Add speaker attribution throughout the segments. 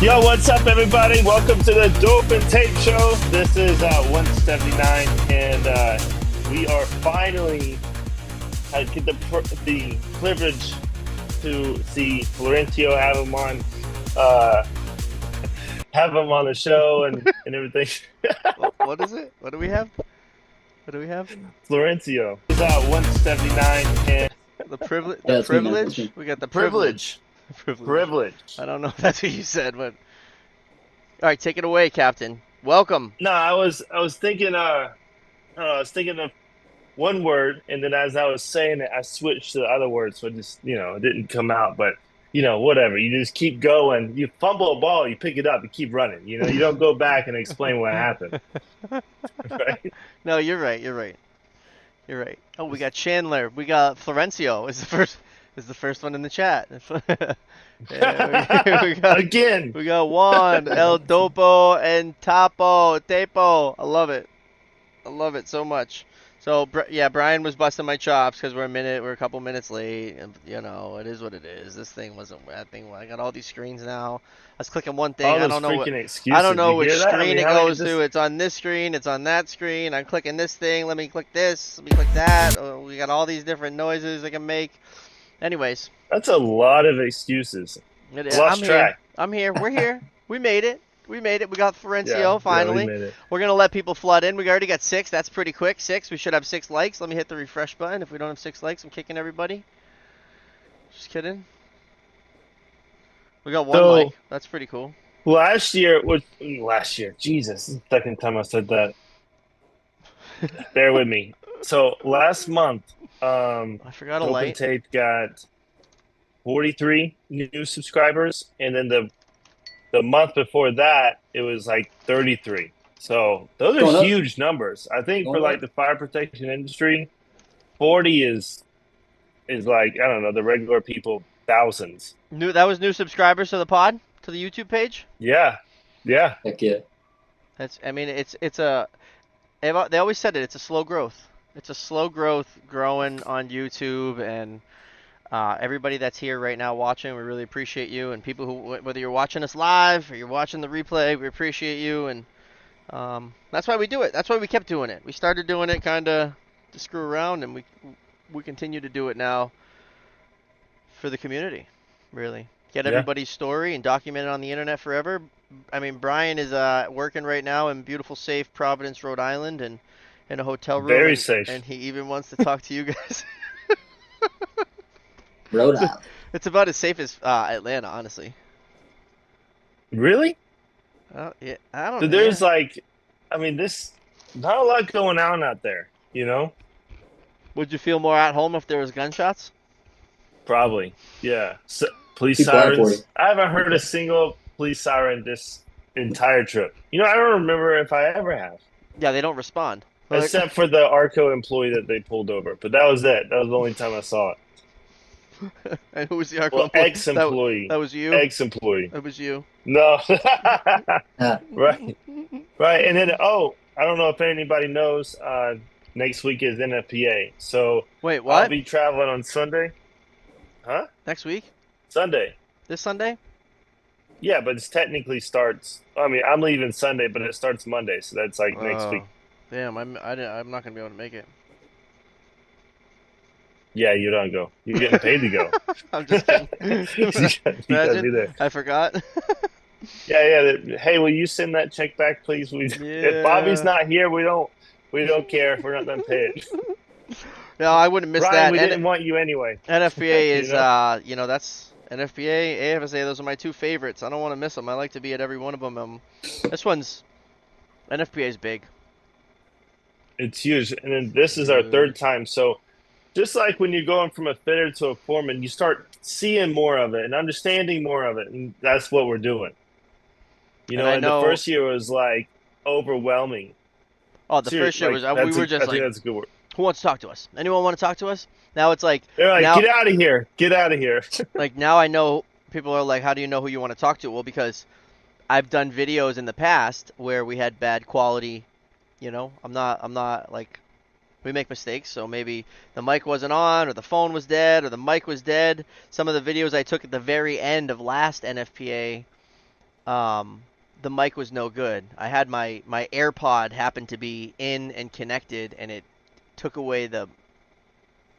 Speaker 1: Yo, what's up, everybody? Welcome to the Dope and Tape Show. This is 179, and we are finally get the privilege to see Florencio have him on the show and everything.
Speaker 2: What is it? What do we have? What do we have?
Speaker 1: Florencio is 179, and
Speaker 2: The privilege.
Speaker 3: Yeah,
Speaker 2: The
Speaker 3: that's me, man.
Speaker 2: privilege.
Speaker 3: That's me.
Speaker 2: We got the privilege.
Speaker 1: privilege.
Speaker 2: I don't know if that's what you said, but all right, take it away, Captain. Welcome.
Speaker 1: No, I was thinking of one word, and then as I was saying it, I switched to the other word, so it just, it didn't come out. But whatever. You just keep going. You fumble a ball, you pick it up, you keep running. You don't go back and explain what happened, right?
Speaker 2: No, you're right. You're right. You're right. Oh, we got Chandler. We got Florencio. Is the first one in the chat. Yeah,
Speaker 1: Again.
Speaker 2: We got Juan, El Dopo, and Tepo. I love it. I love it so much. So yeah, Brian was busting my chops because we're a couple minutes late, and it is what it is. This thing wasn't that thing. I got all these screens now. I was clicking one thing.
Speaker 1: All
Speaker 2: I
Speaker 1: those
Speaker 2: don't know
Speaker 1: freaking
Speaker 2: what.
Speaker 1: excuses.
Speaker 2: I don't know
Speaker 1: You
Speaker 2: which
Speaker 1: hear that?
Speaker 2: screen it
Speaker 1: how many
Speaker 2: goes to. It's on this screen. It's on that screen. I'm clicking this thing. Let me click this. Let me click that. Oh, we got all these different noises I can make. Anyways,
Speaker 1: That's a lot of excuses. Lost
Speaker 2: I'm here.
Speaker 1: track.
Speaker 2: I'm here. We're here. We made it. We made it. We got Florencio
Speaker 1: Yeah,
Speaker 2: finally.
Speaker 1: we made it.
Speaker 2: We're gonna let people flood in. We already got 6. That's pretty quick. 6. We should have 6 likes. Let me hit the refresh button. If we don't have 6 likes, I'm kicking everybody. Just kidding. We got 1 like. That's pretty cool.
Speaker 1: Last year, Jesus, this is the second time I said that. Bear with me. So last month,
Speaker 2: I forgot a
Speaker 1: Open
Speaker 2: light.
Speaker 1: Tape got 43 new subscribers, and then the month before that, it was like 33. So those are
Speaker 3: Going up.
Speaker 1: huge numbers. I think for
Speaker 3: Going
Speaker 1: like
Speaker 3: up.
Speaker 1: the fire protection industry, 40 is like, I don't know, the regular people, thousands.
Speaker 2: That was new subscribers to the pod, to the YouTube page.
Speaker 1: Yeah, yeah.
Speaker 3: Heck yeah.
Speaker 2: They always said it. It's a slow growth. It's a slow growth growing on YouTube, and everybody that's here right now watching, we really appreciate you. And people who, whether you're watching us live or you're watching the replay, we appreciate you. And that's why we do it. That's why we kept doing it. We started doing it kind of to screw around, and we continue to do it now for the community. Really get everybody's story and document it on the internet forever. I mean, Brian is working right now in beautiful, safe Providence, Rhode Island, and in a hotel room.
Speaker 1: Very safe.
Speaker 2: And he even wants to talk to you guys.
Speaker 3: Rhode Island.
Speaker 2: It's about as safe as Atlanta, honestly.
Speaker 1: Really?
Speaker 2: Yeah, I don't
Speaker 1: So
Speaker 2: know.
Speaker 1: there's this not a lot going on out there,
Speaker 2: Would you feel more at home if there was gunshots?
Speaker 1: Probably. Yeah. So, police
Speaker 3: People are
Speaker 1: sirens.
Speaker 3: 40.
Speaker 1: I haven't heard a single police siren this entire trip. I don't remember if I ever have.
Speaker 2: Yeah, they don't respond.
Speaker 1: Except for the Arco employee that they pulled over. But that was it. That was the only time I saw it.
Speaker 2: And who was the Arco
Speaker 1: Well,
Speaker 2: employee?
Speaker 1: ex-employee.
Speaker 2: That was you?
Speaker 1: Ex-employee.
Speaker 2: That was you.
Speaker 1: No.
Speaker 3: Ah,
Speaker 1: Right. Right. And then, I don't know if anybody knows, next week is NFPA. So
Speaker 2: Wait, what?
Speaker 1: I'll be traveling on Sunday. Huh?
Speaker 2: Next week?
Speaker 1: Sunday.
Speaker 2: This Sunday?
Speaker 1: Yeah, but it technically starts. I mean, I'm leaving Sunday, but it starts Monday, so that's like next week.
Speaker 2: Damn, I'm not gonna be able to make it.
Speaker 1: Yeah, you don't go. You're getting paid to go.
Speaker 2: I'm just kidding.
Speaker 1: You gotta be there.
Speaker 2: I forgot.
Speaker 1: Yeah. Hey, will you send that check back, please? If Bobby's not here, we don't care if we're not done paying.
Speaker 2: No, I wouldn't miss
Speaker 1: Ryan,
Speaker 2: that.
Speaker 1: we didn't want you anyway.
Speaker 2: NFPA is, that's NFPA, AFSA. Those are my 2 favorites. I don't want to miss them. I like to be at every one of them. NFPA is big.
Speaker 1: It's huge, and then this is our 3rd time. So, just like when you're going from a fitter to a foreman, you start seeing more of it and understanding more of it, and that's what we're doing. And the first year was like overwhelming.
Speaker 2: Oh, the first year was we were just
Speaker 1: I think that's a good word.
Speaker 2: Who wants to talk to us? Anyone want to talk to us? Now it's like
Speaker 1: they're like,
Speaker 2: now,
Speaker 1: get out of here, get out of here.
Speaker 2: Like now I know people are like, how do you know who you want to talk to? Well, because I've done videos in the past where we had bad quality. I'm not like, we make mistakes, so maybe the mic wasn't on, or the phone was dead, or the mic was dead. Some of the videos I took at the very end of last NFPA um, the mic was no good. I had my AirPod happened to be in and connected, and took away the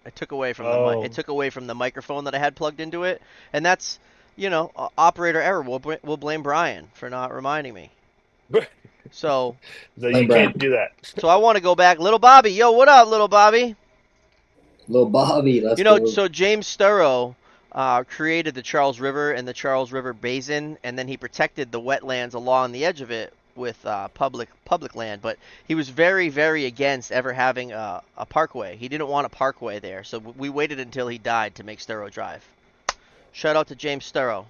Speaker 2: it took away from the mic. It
Speaker 1: Oh,
Speaker 2: took away from the microphone that I had plugged into it, and that's operator error. We'll blame Brian for not reminding me. So
Speaker 1: so
Speaker 3: Blame
Speaker 1: you
Speaker 3: Brian.
Speaker 1: can't do that.
Speaker 2: so I want to go back, little Bobby. Yo, what up, little Bobby?
Speaker 3: Little Bobby, let's
Speaker 2: You know,
Speaker 3: go.
Speaker 2: so James Sturrow created the Charles River and the Charles River Basin, and then he protected the wetlands along the edge of it with public land. But he was very, very against ever having a parkway. He didn't want a parkway there, so we waited until he died to make Sturrow Drive. Shout out to James Sturrow.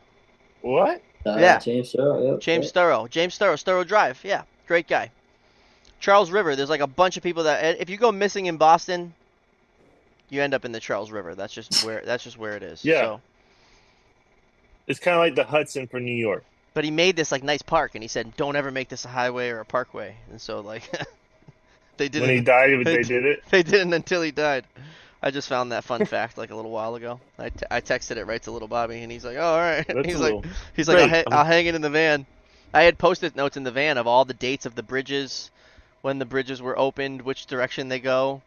Speaker 1: What?
Speaker 2: Yeah,
Speaker 3: James Sherrill, yep,
Speaker 2: James
Speaker 3: yep.
Speaker 2: Sturrow. James Sturrow, Sturrow Drive. Yeah, great guy. Charles River. There's like a bunch of people that if you go missing in Boston, you end up in the Charles River. That's just where it is.
Speaker 1: Yeah,
Speaker 2: So.
Speaker 1: it's kind of like the Hudson for New York.
Speaker 2: But he made this like nice park, and he said, "Don't ever make this a highway or a parkway." And so like they
Speaker 1: When he
Speaker 2: didn't
Speaker 1: died,
Speaker 2: they,
Speaker 1: they did it.
Speaker 2: they didn't until he died. I just found that fun fact like a little while ago. I texted it right to little Bobby, and he's like, "Oh, all right."
Speaker 1: That's a
Speaker 2: He's like
Speaker 1: little
Speaker 2: he's like
Speaker 1: great.
Speaker 2: I'll hang it in the van. I had post-it notes in the van of all the dates of the bridges, when the bridges were opened, which direction they go.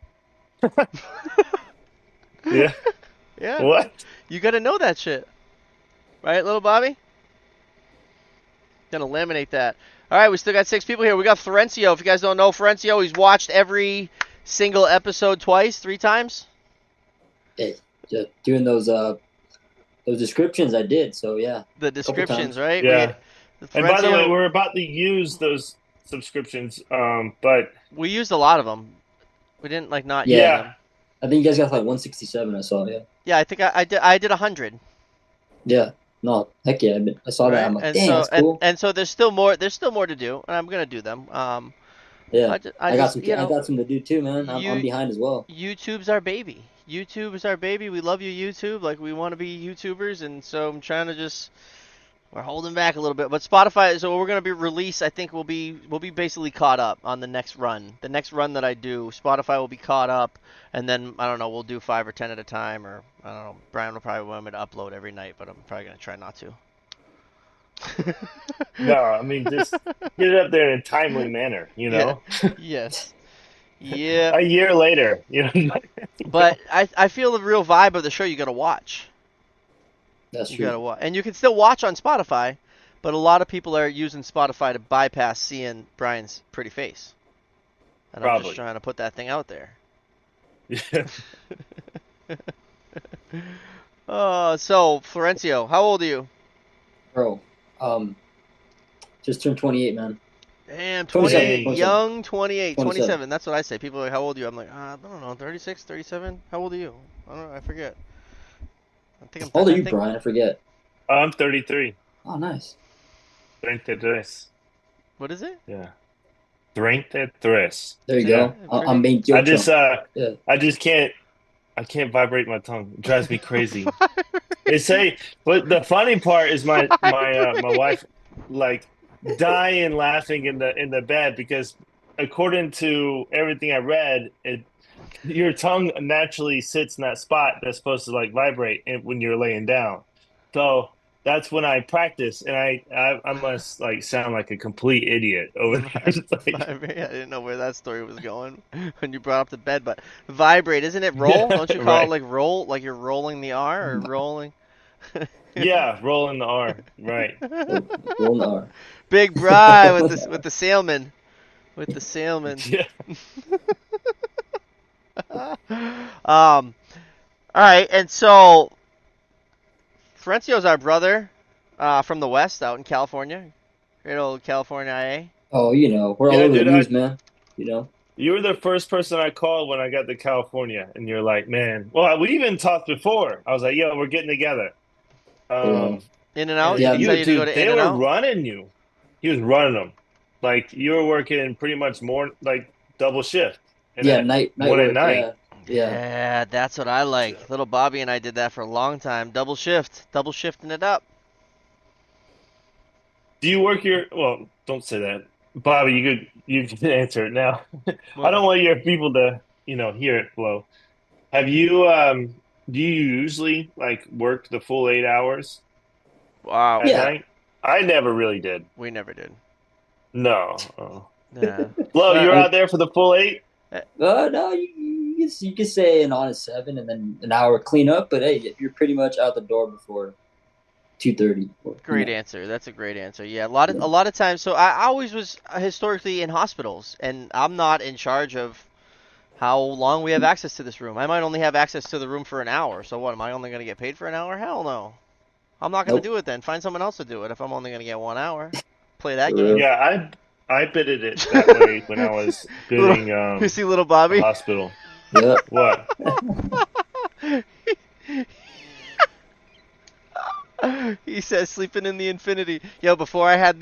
Speaker 1: Yeah.
Speaker 2: Yeah,
Speaker 1: What?
Speaker 2: you got to know that shit, right, little Bobby? Gonna laminate that. All right, we still got 6 people here. We got Florencio. If you guys don't know Florencio, he's watched every single episode twice, 3 times.
Speaker 3: Hey, just doing those descriptions I did, so yeah,
Speaker 2: The
Speaker 3: a couple
Speaker 2: descriptions,
Speaker 3: times.
Speaker 2: right?
Speaker 1: Yeah. And by the way,
Speaker 2: Florencio.
Speaker 1: we're about to use those subscriptions. But
Speaker 2: We used a lot of them. We didn't like not use
Speaker 3: Yeah,
Speaker 1: yeah,
Speaker 2: them.
Speaker 3: I think you guys got like 167. I saw, yeah.
Speaker 2: Yeah, I think I did 100,
Speaker 3: Yeah. No, heck yeah. I saw that.
Speaker 2: right?
Speaker 3: I'm like,
Speaker 2: And
Speaker 3: dang,
Speaker 2: so
Speaker 3: that's cool.
Speaker 2: there's still more. There's still more to do, and I'm gonna do them.
Speaker 3: Yeah.
Speaker 2: I
Speaker 3: I got
Speaker 2: just
Speaker 3: some I got some to do too, man. I'm
Speaker 2: you
Speaker 3: behind as well.
Speaker 2: YouTube's our baby. YouTube is our baby. We love you, YouTube. Like we want to be YouTubers, and so I'm trying to just we're holding back a little bit. But Spotify, so we're gonna be released. I think we'll be basically caught up on the next run. The next run that I do, Spotify will be caught up, and then I don't know. We'll do 5 or 10 at a time, or I don't know. Brian will probably want me to upload every night, but I'm probably gonna try not to.
Speaker 1: no, I mean just get it up there in a timely manner,
Speaker 2: Yeah. Yes. Yeah.
Speaker 1: A year later,
Speaker 2: But I feel the real vibe of the show. You gotta watch.
Speaker 3: That's
Speaker 2: You
Speaker 3: true.
Speaker 2: gotta watch, and you can still watch on Spotify, but a lot of people are using Spotify to bypass seeing Brian's pretty face. And I'm just
Speaker 1: probably.
Speaker 2: trying to put that thing out there.
Speaker 1: Yeah.
Speaker 2: So Florencio, how old are you?
Speaker 3: Bro, um, just turned 28, man.
Speaker 2: Damn,
Speaker 3: 27,
Speaker 2: 28,
Speaker 1: 27.
Speaker 2: young 28,
Speaker 3: 27.
Speaker 2: 27. That's what I say. People are like, how old are you? I'm like, I don't know, 36, 37. How old are you? I don't know. I forget. I think I'm.
Speaker 3: How old are
Speaker 2: I
Speaker 3: you,
Speaker 2: think.
Speaker 3: Brian? I forget.
Speaker 1: I'm 33.
Speaker 3: Oh, nice.
Speaker 1: 33.
Speaker 2: What is it?
Speaker 1: Yeah. 33.
Speaker 3: There you
Speaker 1: Yeah.
Speaker 3: go.
Speaker 2: Pretty.
Speaker 3: I'm being
Speaker 1: I
Speaker 3: yo
Speaker 1: just
Speaker 3: chum.
Speaker 1: uh
Speaker 3: Yeah.
Speaker 1: I just can't vibrate my tongue. It drives me crazy. They say, but the funny part is my
Speaker 2: Vibrate.
Speaker 1: wife like dying laughing in the bed because according to everything I read, your tongue naturally sits in that spot that's supposed to like vibrate when you're laying down. So that's when I practice, and I must like sound like a complete idiot over there. It's like,
Speaker 2: Vibrate. I didn't know where that story was going when you brought up the bed, but vibrate, isn't it roll?
Speaker 1: yeah,
Speaker 2: Don't you call it
Speaker 1: right.
Speaker 2: like roll, like you're rolling the R or rolling?
Speaker 1: Yeah, rolling the R. Right.
Speaker 3: Roll the R.
Speaker 2: Big Bry with the sailman, with the sailman.
Speaker 1: Yeah.
Speaker 2: All right, and so Florencio's our brother from the West, out in California, great old California, IA.
Speaker 3: Oh, we're all
Speaker 1: Yeah,
Speaker 3: over the
Speaker 1: dude,
Speaker 3: news, man. You know.
Speaker 1: you were the first person I called when I got to California, and you're like, man. Well, we even talked before. I was like, yo, we're getting together.
Speaker 3: Yeah.
Speaker 2: In and out.
Speaker 1: And
Speaker 2: Did
Speaker 3: Yeah.
Speaker 2: he tell
Speaker 1: you,
Speaker 2: you to go
Speaker 1: dude,
Speaker 2: to In
Speaker 1: they
Speaker 2: and
Speaker 1: were
Speaker 2: Out?
Speaker 1: running you. He was running them. Like you were working pretty much more like double shift and
Speaker 3: Yeah.
Speaker 1: at
Speaker 3: Night
Speaker 1: one at
Speaker 3: work.
Speaker 1: night.
Speaker 3: Yeah. Yeah.
Speaker 2: Yeah, that's what I
Speaker 1: So,
Speaker 2: like. Little Bobby and I did that for a long time. Double shifting it up.
Speaker 1: do you work your, well, don't say that. Bobby, you can answer it now. I
Speaker 2: What?
Speaker 1: don't want your people to, hear it flow. Have you do you usually like work the full 8 hours
Speaker 2: Wow.
Speaker 1: at
Speaker 3: Yeah.
Speaker 1: night? I never really did.
Speaker 2: We never did.
Speaker 1: No. Oh.
Speaker 2: Yeah.
Speaker 1: Flo,
Speaker 2: Well,
Speaker 1: you're out there for the full 8?
Speaker 3: No, you could say an honest 7 and then an hour cleanup, but hey, you're pretty much out the door before 2:30.
Speaker 2: great answer. That's a great answer. Yeah, a lot of times. So I always was historically in hospitals, and I'm not in charge of how long we have access to this room. I might only have access to the room for an hour. So what? Am I only going to get paid for an hour? Hell no. I'm not going to
Speaker 3: Nope,
Speaker 2: do it then. Find someone else to do it if I'm only going to get 1 hour. Play that
Speaker 3: for
Speaker 2: game.
Speaker 3: real.
Speaker 1: Yeah, I bidded it that way when I was
Speaker 2: little,
Speaker 1: bidding
Speaker 2: you see little
Speaker 1: the
Speaker 2: Bobby?
Speaker 1: hospital.
Speaker 3: Yep.
Speaker 1: What?
Speaker 2: He says sleeping in the infinity. Yo, before I had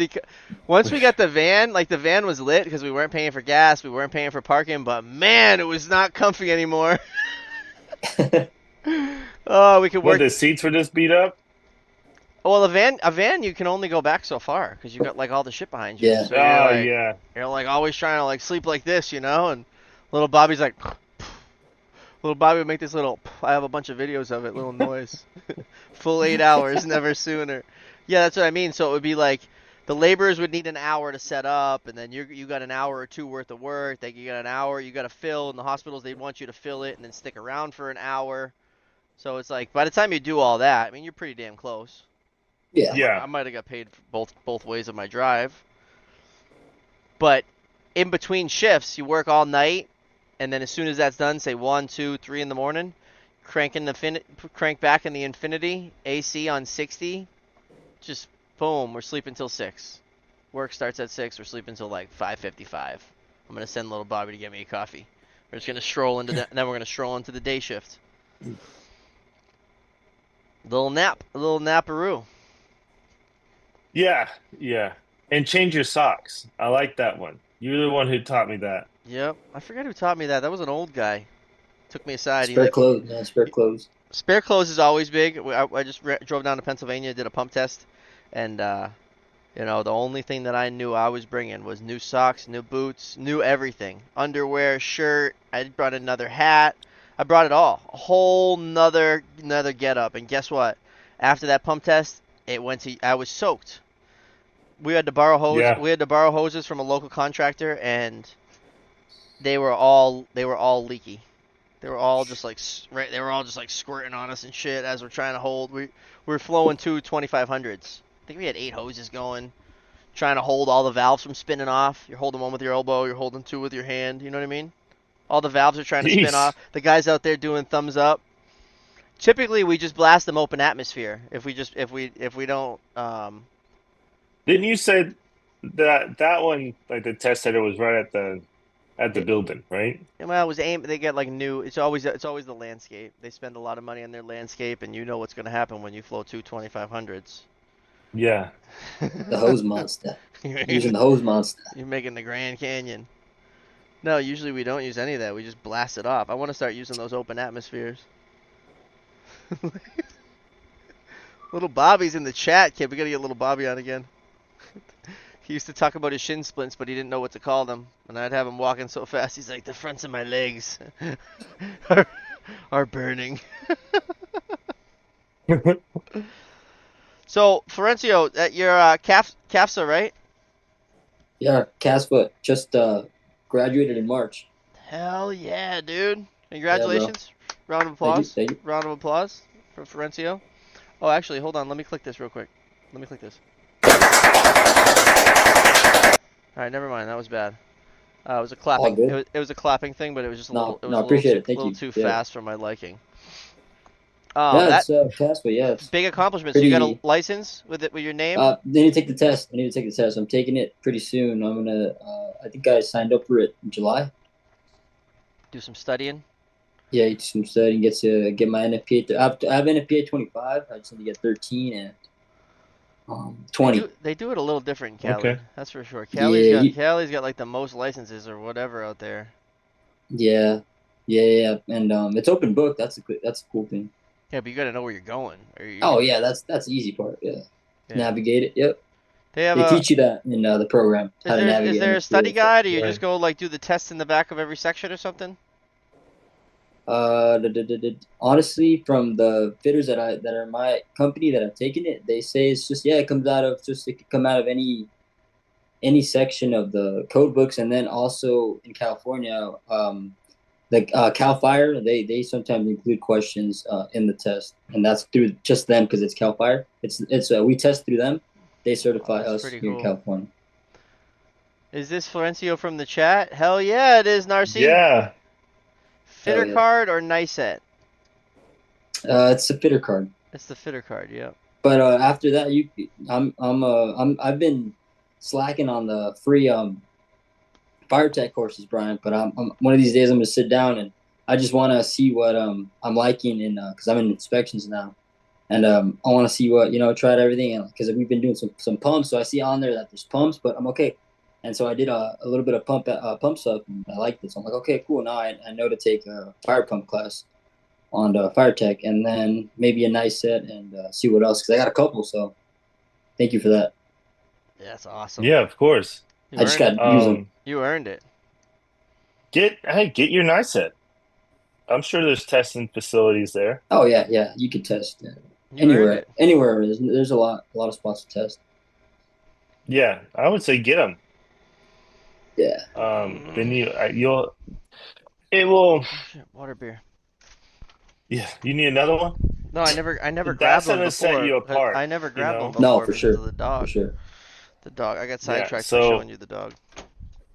Speaker 2: once we got the van, like the van was lit because we weren't paying for gas, we weren't paying for parking, but man, it was not comfy anymore. Oh, we could
Speaker 1: What,
Speaker 2: work.
Speaker 1: the seats were just beat up?
Speaker 2: Well, a van, you can only go back so far because you got like all the shit behind you.
Speaker 3: Yeah.
Speaker 2: So
Speaker 1: Oh yeah.
Speaker 2: you're like always trying to like sleep like this, you know. And little Bobby's like, little Bobby would make this little. I have a bunch of videos of it. Little noise. Full 8 hours, never sooner. Yeah, that's what I mean. So it would be like the laborers would need an hour to set up, and then you got an hour or two worth of work. Then you got an hour you got to fill. In the hospitals, they'd want you to fill it and then stick around for an hour. So it's like by the time you do all that, I mean you're pretty damn close.
Speaker 3: Yeah.
Speaker 1: Yeah.
Speaker 2: I might have got paid for both ways of my drive. But in between shifts, you work all night, and then as soon as that's done, say 1, 2, 3 in the morning, crank back in the infinity, AC on 60, just boom, we're sleeping till 6. Work starts at 6, we're sleeping till like 5:55. I'm gonna send little Bobby to get me a coffee. We're just gonna stroll into then we're gonna stroll into the day shift. A little naparoo.
Speaker 1: Yeah. Yeah. And change your socks. I like that one. You're the one who taught me that.
Speaker 2: Yep, I forget who taught me that. That was an old guy. Took me aside.
Speaker 3: Spare clothes, man. Spare clothes.
Speaker 2: Spare clothes is always big. I just drove down to Pennsylvania, did a pump test, and the only thing that I knew I was bringing was new socks, new boots, new everything, underwear, shirt. I brought another hat. I brought it all, a whole another get up. And guess what? After that pump test, I was soaked. We had to borrow hose.
Speaker 1: Yeah.
Speaker 2: We had to borrow hoses from a local contractor, and they were all leaky. They were all just like They were all just like squirting on us and shit as we're trying to hold. We're flowing two 2500s. I think we had 8 hoses going, trying to hold all the valves from spinning off. You're holding one with your elbow. You're holding two with your hand. You know what I mean? All the valves are trying to spin
Speaker 1: Jeez.
Speaker 2: off. The guys out there doing thumbs up. Typically, we just blast them open atmosphere. If we don't.
Speaker 1: Didn't you say that one, like the test center was right at the building, right?
Speaker 2: Well, it was aimed. They get like new. It's always the landscape. They spend a lot of money on their landscape, and you know what's going to happen when you flow two 2500s.
Speaker 1: Yeah.
Speaker 3: The hose monster.
Speaker 2: You're
Speaker 3: Using the hose monster.
Speaker 2: making the Grand Canyon. No, usually we don't use any of that. We just blast it off. I want to start using those open atmospheres. Little Bobby's in the chat, kid. We got to get little Bobby on again. He used to talk about his shin splints, but he didn't know what to call them. And I'd have him walking so fast, he's like, the fronts of my legs are burning. So, Florencio, you're CAFSA, right?
Speaker 3: Yeah, Caspa just graduated in March.
Speaker 2: Hell yeah, dude.
Speaker 3: Yeah, bro.
Speaker 2: Congratulations. Round of
Speaker 3: Thank you.
Speaker 2: applause.
Speaker 3: Thank you.
Speaker 2: Round of applause for Florencio. Oh, actually, hold on. Let me click this real quick. Let me click this. All right, never mind. That was bad. It was a
Speaker 3: All
Speaker 2: clapping.
Speaker 3: good.
Speaker 2: It was a clapping thing, but it was just a little.
Speaker 3: No,
Speaker 2: It was
Speaker 3: no,
Speaker 2: a little
Speaker 3: appreciate
Speaker 2: too,
Speaker 3: it. Thank
Speaker 2: little
Speaker 3: you.
Speaker 2: too
Speaker 3: Yeah.
Speaker 2: fast for my liking.
Speaker 3: Yeah,
Speaker 2: That
Speaker 3: it's Caspa. Yeah, it's
Speaker 2: big accomplishment. So you got a
Speaker 3: pretty.
Speaker 2: license with it with your name?
Speaker 3: I need to take the test. I need to take the test. I'm taking it pretty soon. I'm gonna. I think I signed up for it in July.
Speaker 2: Do some studying.
Speaker 3: Yeah, do some studying. Get my NFPA. I have NFPA 25. I just need to get 13 and 20.
Speaker 2: They do it a little different in Cali.
Speaker 1: Okay.
Speaker 2: That's for sure.
Speaker 3: Yeah,
Speaker 2: Cali's got like the most licenses or whatever out there.
Speaker 3: yeah, and it's open book. That's a cool thing.
Speaker 2: Yeah, but you got to know where you're going.
Speaker 3: Oh yeah, that's the easy part. Yeah,
Speaker 2: Yeah.
Speaker 3: navigate it. Yep,
Speaker 2: They have
Speaker 3: they teach you that in the program how to navigate.
Speaker 2: is there a
Speaker 3: NFPA.
Speaker 2: study guide, or you
Speaker 1: Right.
Speaker 2: just go like do the test in the back of every section or something?
Speaker 3: Honestly, from the fitters that are my company that have taken it, they say it's just, yeah, it comes out of just, it could come out of any section of the code books, and then also in California, like Cal Fire, they sometimes include questions in the test, and that's through just them because it's Cal Fire. It's we test through them. They
Speaker 2: Oh,
Speaker 3: certify
Speaker 2: that's
Speaker 3: us
Speaker 2: pretty
Speaker 3: here in
Speaker 2: cool.
Speaker 3: California.
Speaker 2: Is this Florencio from the chat? Hell yeah, it is, Narcy.
Speaker 1: Yeah.
Speaker 3: Hell
Speaker 2: Fitter
Speaker 3: yeah.
Speaker 2: card or nice set?
Speaker 3: It's a fitter card.
Speaker 2: It's the fitter card, yep.
Speaker 3: But after that, I've been slacking on the free fire tech courses, Brian. But I'm one of these days I'm gonna sit down and I just want to see what I'm liking in because I'm in inspections now, and I want to see what tried everything, and because we've been doing some pumps, so I see on there that there's pumps, but I'm okay. And so I did a little bit of pump stuff, and I liked it. So I'm like, okay, cool. Now I know to take a fire pump class on fire tech, and then maybe a nice set and see what else because I got a couple. So thank you for that.
Speaker 2: Yeah, that's awesome.
Speaker 1: Yeah, of course.
Speaker 2: You
Speaker 3: I just
Speaker 2: earned
Speaker 3: got
Speaker 2: it.
Speaker 3: to use them.
Speaker 2: You earned it.
Speaker 1: Get your nice set. I'm sure there's testing facilities there.
Speaker 3: Oh yeah, yeah. You could test
Speaker 2: You earned
Speaker 3: anywhere,
Speaker 2: it.
Speaker 3: anywhere. There's a lot of spots to test.
Speaker 1: Yeah, I would say get them.
Speaker 3: Yeah,
Speaker 1: Then you'll it will.
Speaker 2: Oh shit, water beer.
Speaker 1: Yeah, you need another one.
Speaker 2: No, I never
Speaker 1: That's
Speaker 2: grabbed one
Speaker 1: gonna set
Speaker 2: before.
Speaker 1: you apart.
Speaker 2: I never
Speaker 1: You
Speaker 2: grabbed one
Speaker 1: know.
Speaker 3: no,
Speaker 2: before
Speaker 3: for
Speaker 2: because of
Speaker 3: sure,
Speaker 2: the
Speaker 3: for
Speaker 2: dog.
Speaker 3: sure.
Speaker 2: The dog. I got
Speaker 1: Yeah.
Speaker 2: sidetracked for showing
Speaker 1: So
Speaker 2: you the dog.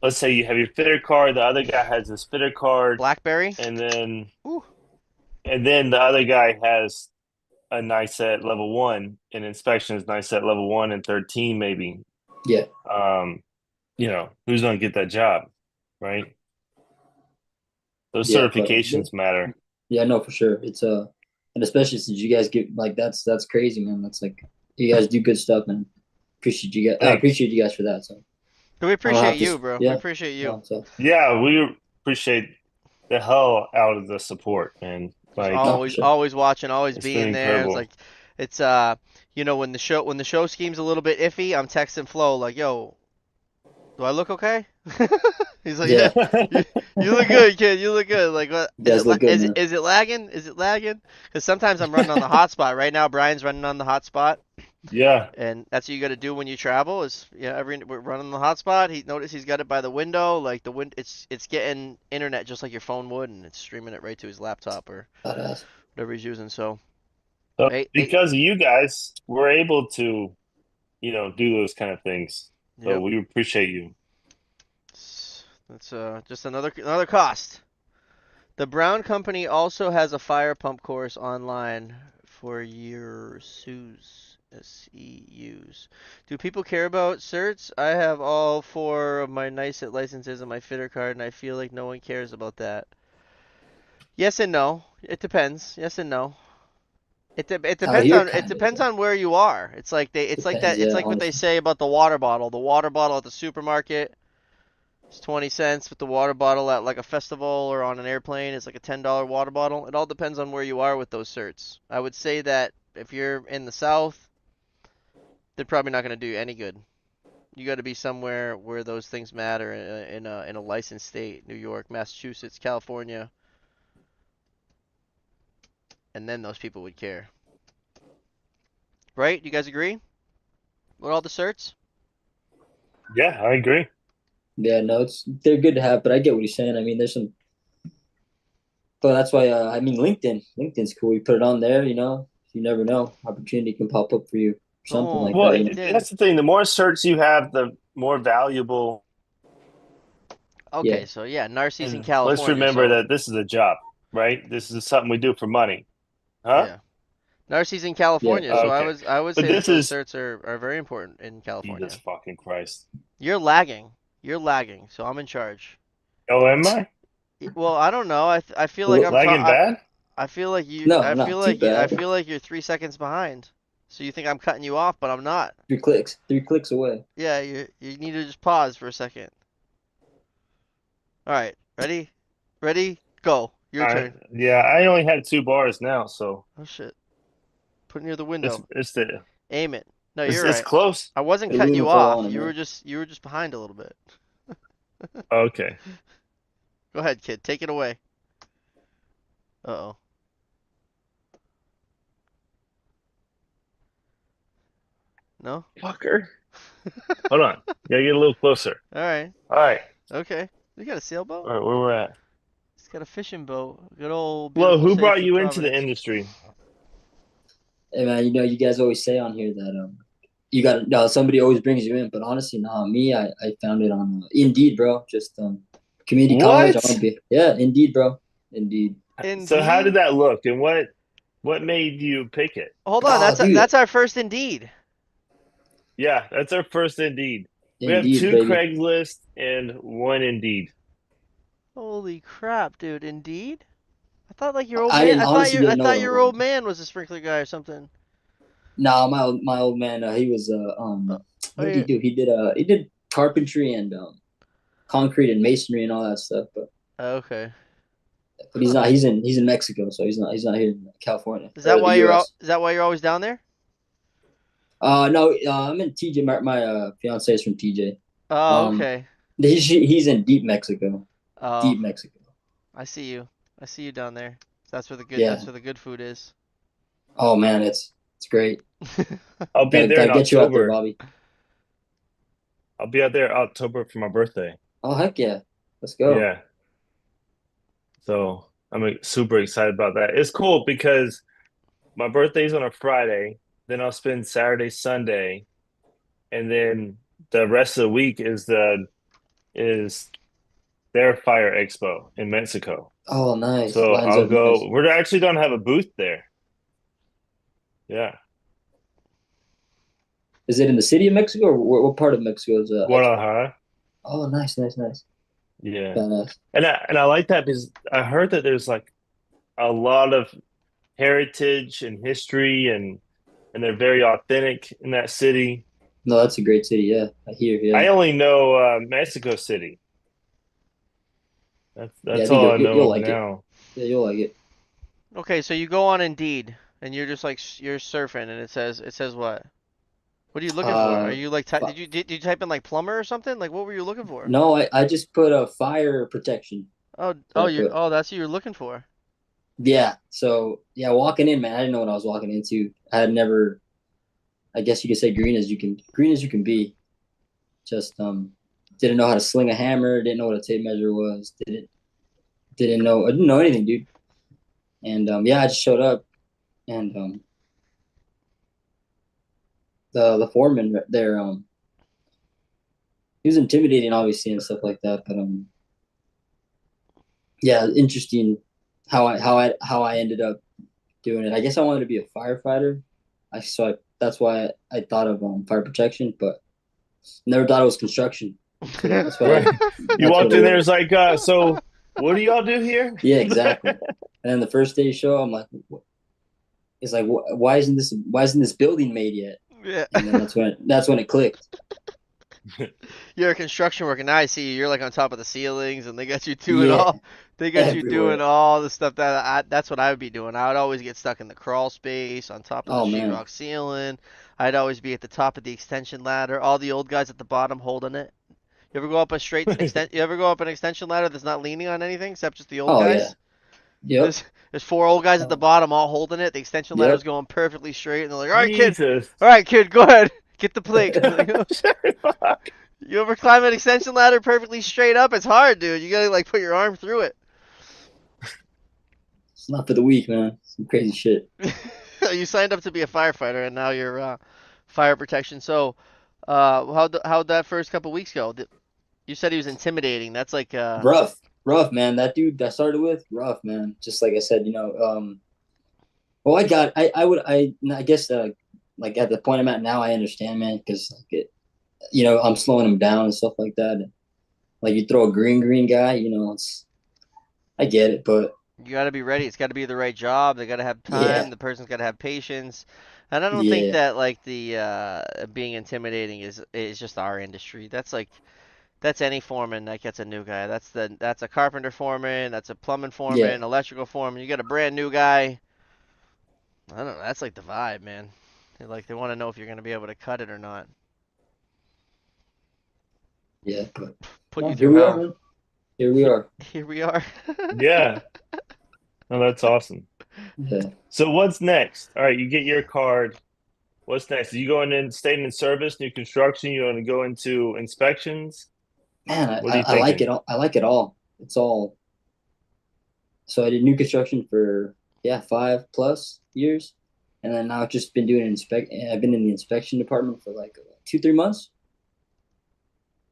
Speaker 1: let's say you have your fitter card. The other guy has his fitter card,
Speaker 2: Blackberry.
Speaker 1: and then
Speaker 2: Ooh.
Speaker 1: the other guy has a nice at level one, and inspection is nice at level one and 13 maybe.
Speaker 3: Yeah,
Speaker 1: Um, who's gonna get that job, right? Those
Speaker 3: yeah, but
Speaker 1: certifications matter.
Speaker 3: yeah, no, for sure. It's and especially since you guys get like that's crazy, man. That's like you guys do good stuff, and appreciate you guys. I
Speaker 1: Thanks.
Speaker 3: appreciate you guys for that. So
Speaker 2: We
Speaker 3: I don't
Speaker 2: appreciate
Speaker 3: have to.
Speaker 2: you, bro. We
Speaker 3: Yeah,
Speaker 2: appreciate you.
Speaker 3: no. So
Speaker 1: Yeah, we appreciate the hell out of the support, man.
Speaker 2: Just
Speaker 1: Like
Speaker 3: no, for
Speaker 2: always,
Speaker 3: sure.
Speaker 2: always watching, always
Speaker 1: it's been
Speaker 2: being there. It's
Speaker 1: incredible.
Speaker 2: like, it's when the show scheme's a little bit iffy, I'm texting Flo like, yo, do I look okay? He's like, yeah,
Speaker 3: Yeah,
Speaker 2: you, you look good, kid. You look good. Like, what
Speaker 3: you
Speaker 2: is
Speaker 3: guys
Speaker 2: it?
Speaker 3: look good, man.
Speaker 2: Is it lagging? Is it lagging? Because sometimes I'm running on the hotspot. Right now, Brian's running on the hotspot,
Speaker 1: Yeah.
Speaker 2: and that's what you got to do when you travel. Is we're running the hotspot. He noticed he's got it by the window. Like it's getting internet just like your phone would, and it's streaming it right to his laptop or
Speaker 3: Badass.
Speaker 2: whatever he's using. So,
Speaker 1: So
Speaker 2: hey,
Speaker 1: because of you guys, we're able to, do those kind of things. So
Speaker 2: yep.
Speaker 1: we appreciate you.
Speaker 2: That's just another cost. The Brown Company also has a fire pump course online for your SEUs. Do people care about certs? I have all four of my NICET licenses and my fitter card, and I feel like no one cares about that. Yes and no. It depends. Yes and no. It
Speaker 3: Out
Speaker 2: depends
Speaker 3: here,
Speaker 2: on
Speaker 3: kind of
Speaker 2: where you are. It's like
Speaker 3: depends.
Speaker 2: it's
Speaker 3: Yeah,
Speaker 2: like what they
Speaker 3: honestly.
Speaker 2: say about the water bottle. The water bottle at the supermarket, it's 20 cents, but the water bottle at like a festival or on an airplane is like a $10 water bottle. It all depends on where you are with those certs. I would say that if you're in the South, they're probably not going to do you any good. You got to be somewhere where those things matter in a licensed state, New York, Massachusetts, California, and then those people would care. Right? You guys agree with all the certs?
Speaker 1: Yeah, I agree.
Speaker 3: Yeah, no, they're good to have, but I get what you're saying. I mean, but that's why I mean, LinkedIn's cool. You put it on there, you never know, opportunity can pop up for you, or something
Speaker 2: Boom,
Speaker 3: like that.
Speaker 1: Well,
Speaker 2: LinkedIn.
Speaker 1: that's the thing. The more certs you have, the more valuable.
Speaker 3: Yeah,
Speaker 2: Okay, so yeah, Narcy's in
Speaker 1: And let's
Speaker 2: California,
Speaker 1: remember
Speaker 2: so
Speaker 1: that this is a job, right? This is something we do for money. Huh?
Speaker 2: yeah. Narcy's in
Speaker 3: yeah,
Speaker 2: California, so
Speaker 3: yeah.
Speaker 1: Okay.
Speaker 2: I would
Speaker 1: But
Speaker 2: say that
Speaker 1: this
Speaker 2: those
Speaker 1: is
Speaker 2: certs are very important in
Speaker 1: Jesus
Speaker 2: California.
Speaker 1: fucking Christ.
Speaker 2: You're lagging. You're lagging, so I'm in charge.
Speaker 1: Oh, am I?
Speaker 2: Well, I don't know. I feel like
Speaker 3: Well,
Speaker 1: Lagging bad?
Speaker 2: I feel like you
Speaker 3: no, not too
Speaker 2: I
Speaker 3: bad.
Speaker 2: feel like you're 3 seconds behind. So you think I'm cutting you off, but I'm not.
Speaker 3: 3 clicks away.
Speaker 2: Yeah, you need to just pause for a second. All right, ready? Ready? Go. Your turn.
Speaker 1: Yeah, I only had 2 bars now, so
Speaker 2: Oh shit. Put it near the
Speaker 1: it's
Speaker 2: window.
Speaker 1: it's the
Speaker 2: Aim it. No,
Speaker 1: it's
Speaker 2: you're
Speaker 1: it's
Speaker 2: right.
Speaker 1: close.
Speaker 2: I wasn't
Speaker 3: The
Speaker 2: cutting
Speaker 3: aluminum
Speaker 2: you
Speaker 3: foil
Speaker 2: off.
Speaker 3: on it, man.
Speaker 2: You were just behind a little bit.
Speaker 1: Okay.
Speaker 2: Go ahead, kid. Take it away. Uh-oh. No?
Speaker 1: Fucker. Hold on. Gotta get a little closer.
Speaker 2: All right.
Speaker 1: All right.
Speaker 2: Okay. You got a sailboat?
Speaker 1: All right, where we're at.
Speaker 2: He's got a fishing boat. Good old
Speaker 1: Flo,
Speaker 2: beautiful
Speaker 1: who brought
Speaker 2: Safety
Speaker 1: you into the
Speaker 2: Providence.
Speaker 1: industry?
Speaker 3: Hey man, you guys always say on here that you got somebody always brings you in, but honestly, nah, me, I found it on Indeed, bro. Just community college. I want
Speaker 1: What?
Speaker 3: to be, yeah, Indeed, bro. Indeed.
Speaker 1: So how did
Speaker 2: Indeed?
Speaker 1: that look, and what made you pick it?
Speaker 2: Hold on,
Speaker 3: Oh, dude,
Speaker 2: that's our first Indeed.
Speaker 1: Yeah, that's our first Indeed. We have
Speaker 3: Indeed,
Speaker 1: two
Speaker 3: baby.
Speaker 1: Craigslist and one Indeed.
Speaker 2: Holy crap, dude. Indeed? I thought like your old
Speaker 3: I
Speaker 2: man.
Speaker 3: didn't honestly
Speaker 2: I
Speaker 3: didn't know what
Speaker 2: thought
Speaker 3: I
Speaker 2: your old
Speaker 3: wanted.
Speaker 2: man was a sprinkler guy or something.
Speaker 3: Nah, my old man, he was
Speaker 2: Uh, oh,
Speaker 3: what did he
Speaker 2: yeah.
Speaker 3: do? He did carpentry and concrete and masonry and all that stuff,
Speaker 2: Okay.
Speaker 3: but he's
Speaker 2: Huh.
Speaker 3: not. He's in Mexico, so he's not here in California or the
Speaker 2: Is
Speaker 3: U.S.
Speaker 2: that why you're always down there?
Speaker 3: No, I'm in TJ. My fiance is from TJ.
Speaker 2: Oh,
Speaker 3: Um,
Speaker 2: okay.
Speaker 3: he's in deep Mexico.
Speaker 2: Oh,
Speaker 3: Deep Mexico.
Speaker 2: I see you. I see you down there.
Speaker 3: Yeah.
Speaker 2: That's where the good food is.
Speaker 3: Oh man, it's great.
Speaker 1: I'll be there
Speaker 3: Gotta
Speaker 1: in
Speaker 3: get you out there,
Speaker 1: October.
Speaker 3: Bobby.
Speaker 1: I'll be out there October for my birthday.
Speaker 3: Oh heck yeah, let's go.
Speaker 1: Yeah, so I'm super excited about that. It's cool because my birthday's on a Friday, then I'll spend Saturday, Sunday, and then the rest of the week is their fire expo in Mexico.
Speaker 3: Oh nice,
Speaker 1: So
Speaker 3: lines
Speaker 1: I'll
Speaker 3: up nice.
Speaker 1: go. We're actually gonna have a booth there. Yeah,
Speaker 3: Is it in the city of Mexico or what part of Mexico is Expo?
Speaker 1: Guadalajara.
Speaker 3: Oh nice, nice, nice.
Speaker 1: Yeah,
Speaker 3: Badass.
Speaker 1: and I like that because I heard that there's like a lot of heritage and history and they're very authentic in that city.
Speaker 3: No, that's a great city. Yeah, I hear.
Speaker 1: I
Speaker 3: Yeah,
Speaker 1: only know Mexico City.
Speaker 3: yeah. I
Speaker 1: That's
Speaker 3: think
Speaker 1: all I know
Speaker 3: you'll
Speaker 1: of
Speaker 3: like it.
Speaker 1: now.
Speaker 3: Yeah, you'll like it.
Speaker 2: Okay, so you go on Indeed and you're just like you're surfing and it says what? What are you looking for? Are
Speaker 3: Uh,
Speaker 2: you like did you type in like plumber or something? Like what were you looking for?
Speaker 3: no, I just put a fire protection. That's what I put.
Speaker 2: That's what you're looking for.
Speaker 3: Yeah. So yeah, walking in, man, I didn't know what I was walking into. I had never, I guess you could say green as you can be. Just didn't know how to sling a hammer, didn't know what a tape measure was, I didn't know anything, dude. And yeah, I just showed up and the foreman there, he was intimidating obviously and stuff like that, but yeah, interesting how I ended up doing it. I guess I wanted to be a firefighter. That's why I thought of fire protection, but never thought it was construction. So
Speaker 1: Right. You
Speaker 3: that's what
Speaker 1: walked
Speaker 3: it
Speaker 1: in there,
Speaker 3: was.
Speaker 1: it's like, so what do y'all do here?
Speaker 3: Yeah, exactly. And then the first day show, I'm like, it's like, why isn't this building made yet?
Speaker 2: Yeah.
Speaker 3: And then that's when it clicked.
Speaker 2: You're a construction worker. Now I see you. You're like on top of the ceilings, and they got you doing
Speaker 3: Yeah,
Speaker 2: all. They got you doing
Speaker 3: everywhere.
Speaker 2: all the stuff that's what I would be doing. I would always get stuck in the crawl space on top of the
Speaker 3: Oh man,
Speaker 2: sheetrock ceiling. I'd always be at the top of the extension ladder. All the old guys at the bottom holding it. You ever go up a straight extent? You ever go up an extension ladder that's not leaning on anything except just the old
Speaker 3: oh yeah,
Speaker 2: guys?
Speaker 3: yep,
Speaker 2: There's four old guys at the
Speaker 3: oh,
Speaker 2: bottom all holding it. The extension ladder's
Speaker 3: yep.
Speaker 2: going perfectly straight, and they're like,
Speaker 1: Jesus.
Speaker 2: all right, kid, go ahead, get the plate." You ever climb an extension ladder perfectly straight up? It's hard, dude. You gotta like put your arm through it.
Speaker 3: It's not for the weak, man. Some crazy shit.
Speaker 2: You signed up to be a firefighter, and now you're fire protection. So, how'd that first couple weeks go? You said he was intimidating. That's like
Speaker 3: Rough, man. That dude that I started with, rough, man. Just like I said, well, I guess like at the point I'm at now, I understand, man, because I'm slowing him down and stuff like that. Like you throw a green guy, I get it, but
Speaker 2: you gotta be ready. It's gotta be the right job. They gotta have time.
Speaker 3: yeah,
Speaker 2: The person's gotta have patience. And I don't think
Speaker 3: yeah,
Speaker 2: that like the being intimidating is just our industry. That's any foreman that gets a new guy. That's a carpenter foreman. That's a plumbing
Speaker 3: yeah,
Speaker 2: foreman, electrical foreman. You get a brand new guy. I don't know. That's like the vibe, man. They want to know if you're gonna be able to cut it or not.
Speaker 3: yeah. But
Speaker 2: Put you
Speaker 3: no, here
Speaker 2: through
Speaker 3: we are,
Speaker 2: hell.
Speaker 3: man. Here we are.
Speaker 2: Here we are.
Speaker 1: Yeah. Oh, that's awesome.
Speaker 3: Yeah.
Speaker 1: So what's next? All right, you get your card. What's next? Are you going in, staying in service, new construction? You want to go into inspections?
Speaker 3: Man,
Speaker 1: What are you
Speaker 3: I like
Speaker 1: thinking?
Speaker 3: it all. I like it all. It's all. So I did new construction for, yeah, 5+ years, and then now I've just been doing inspect. I've been in the inspection department for like 2-3 months.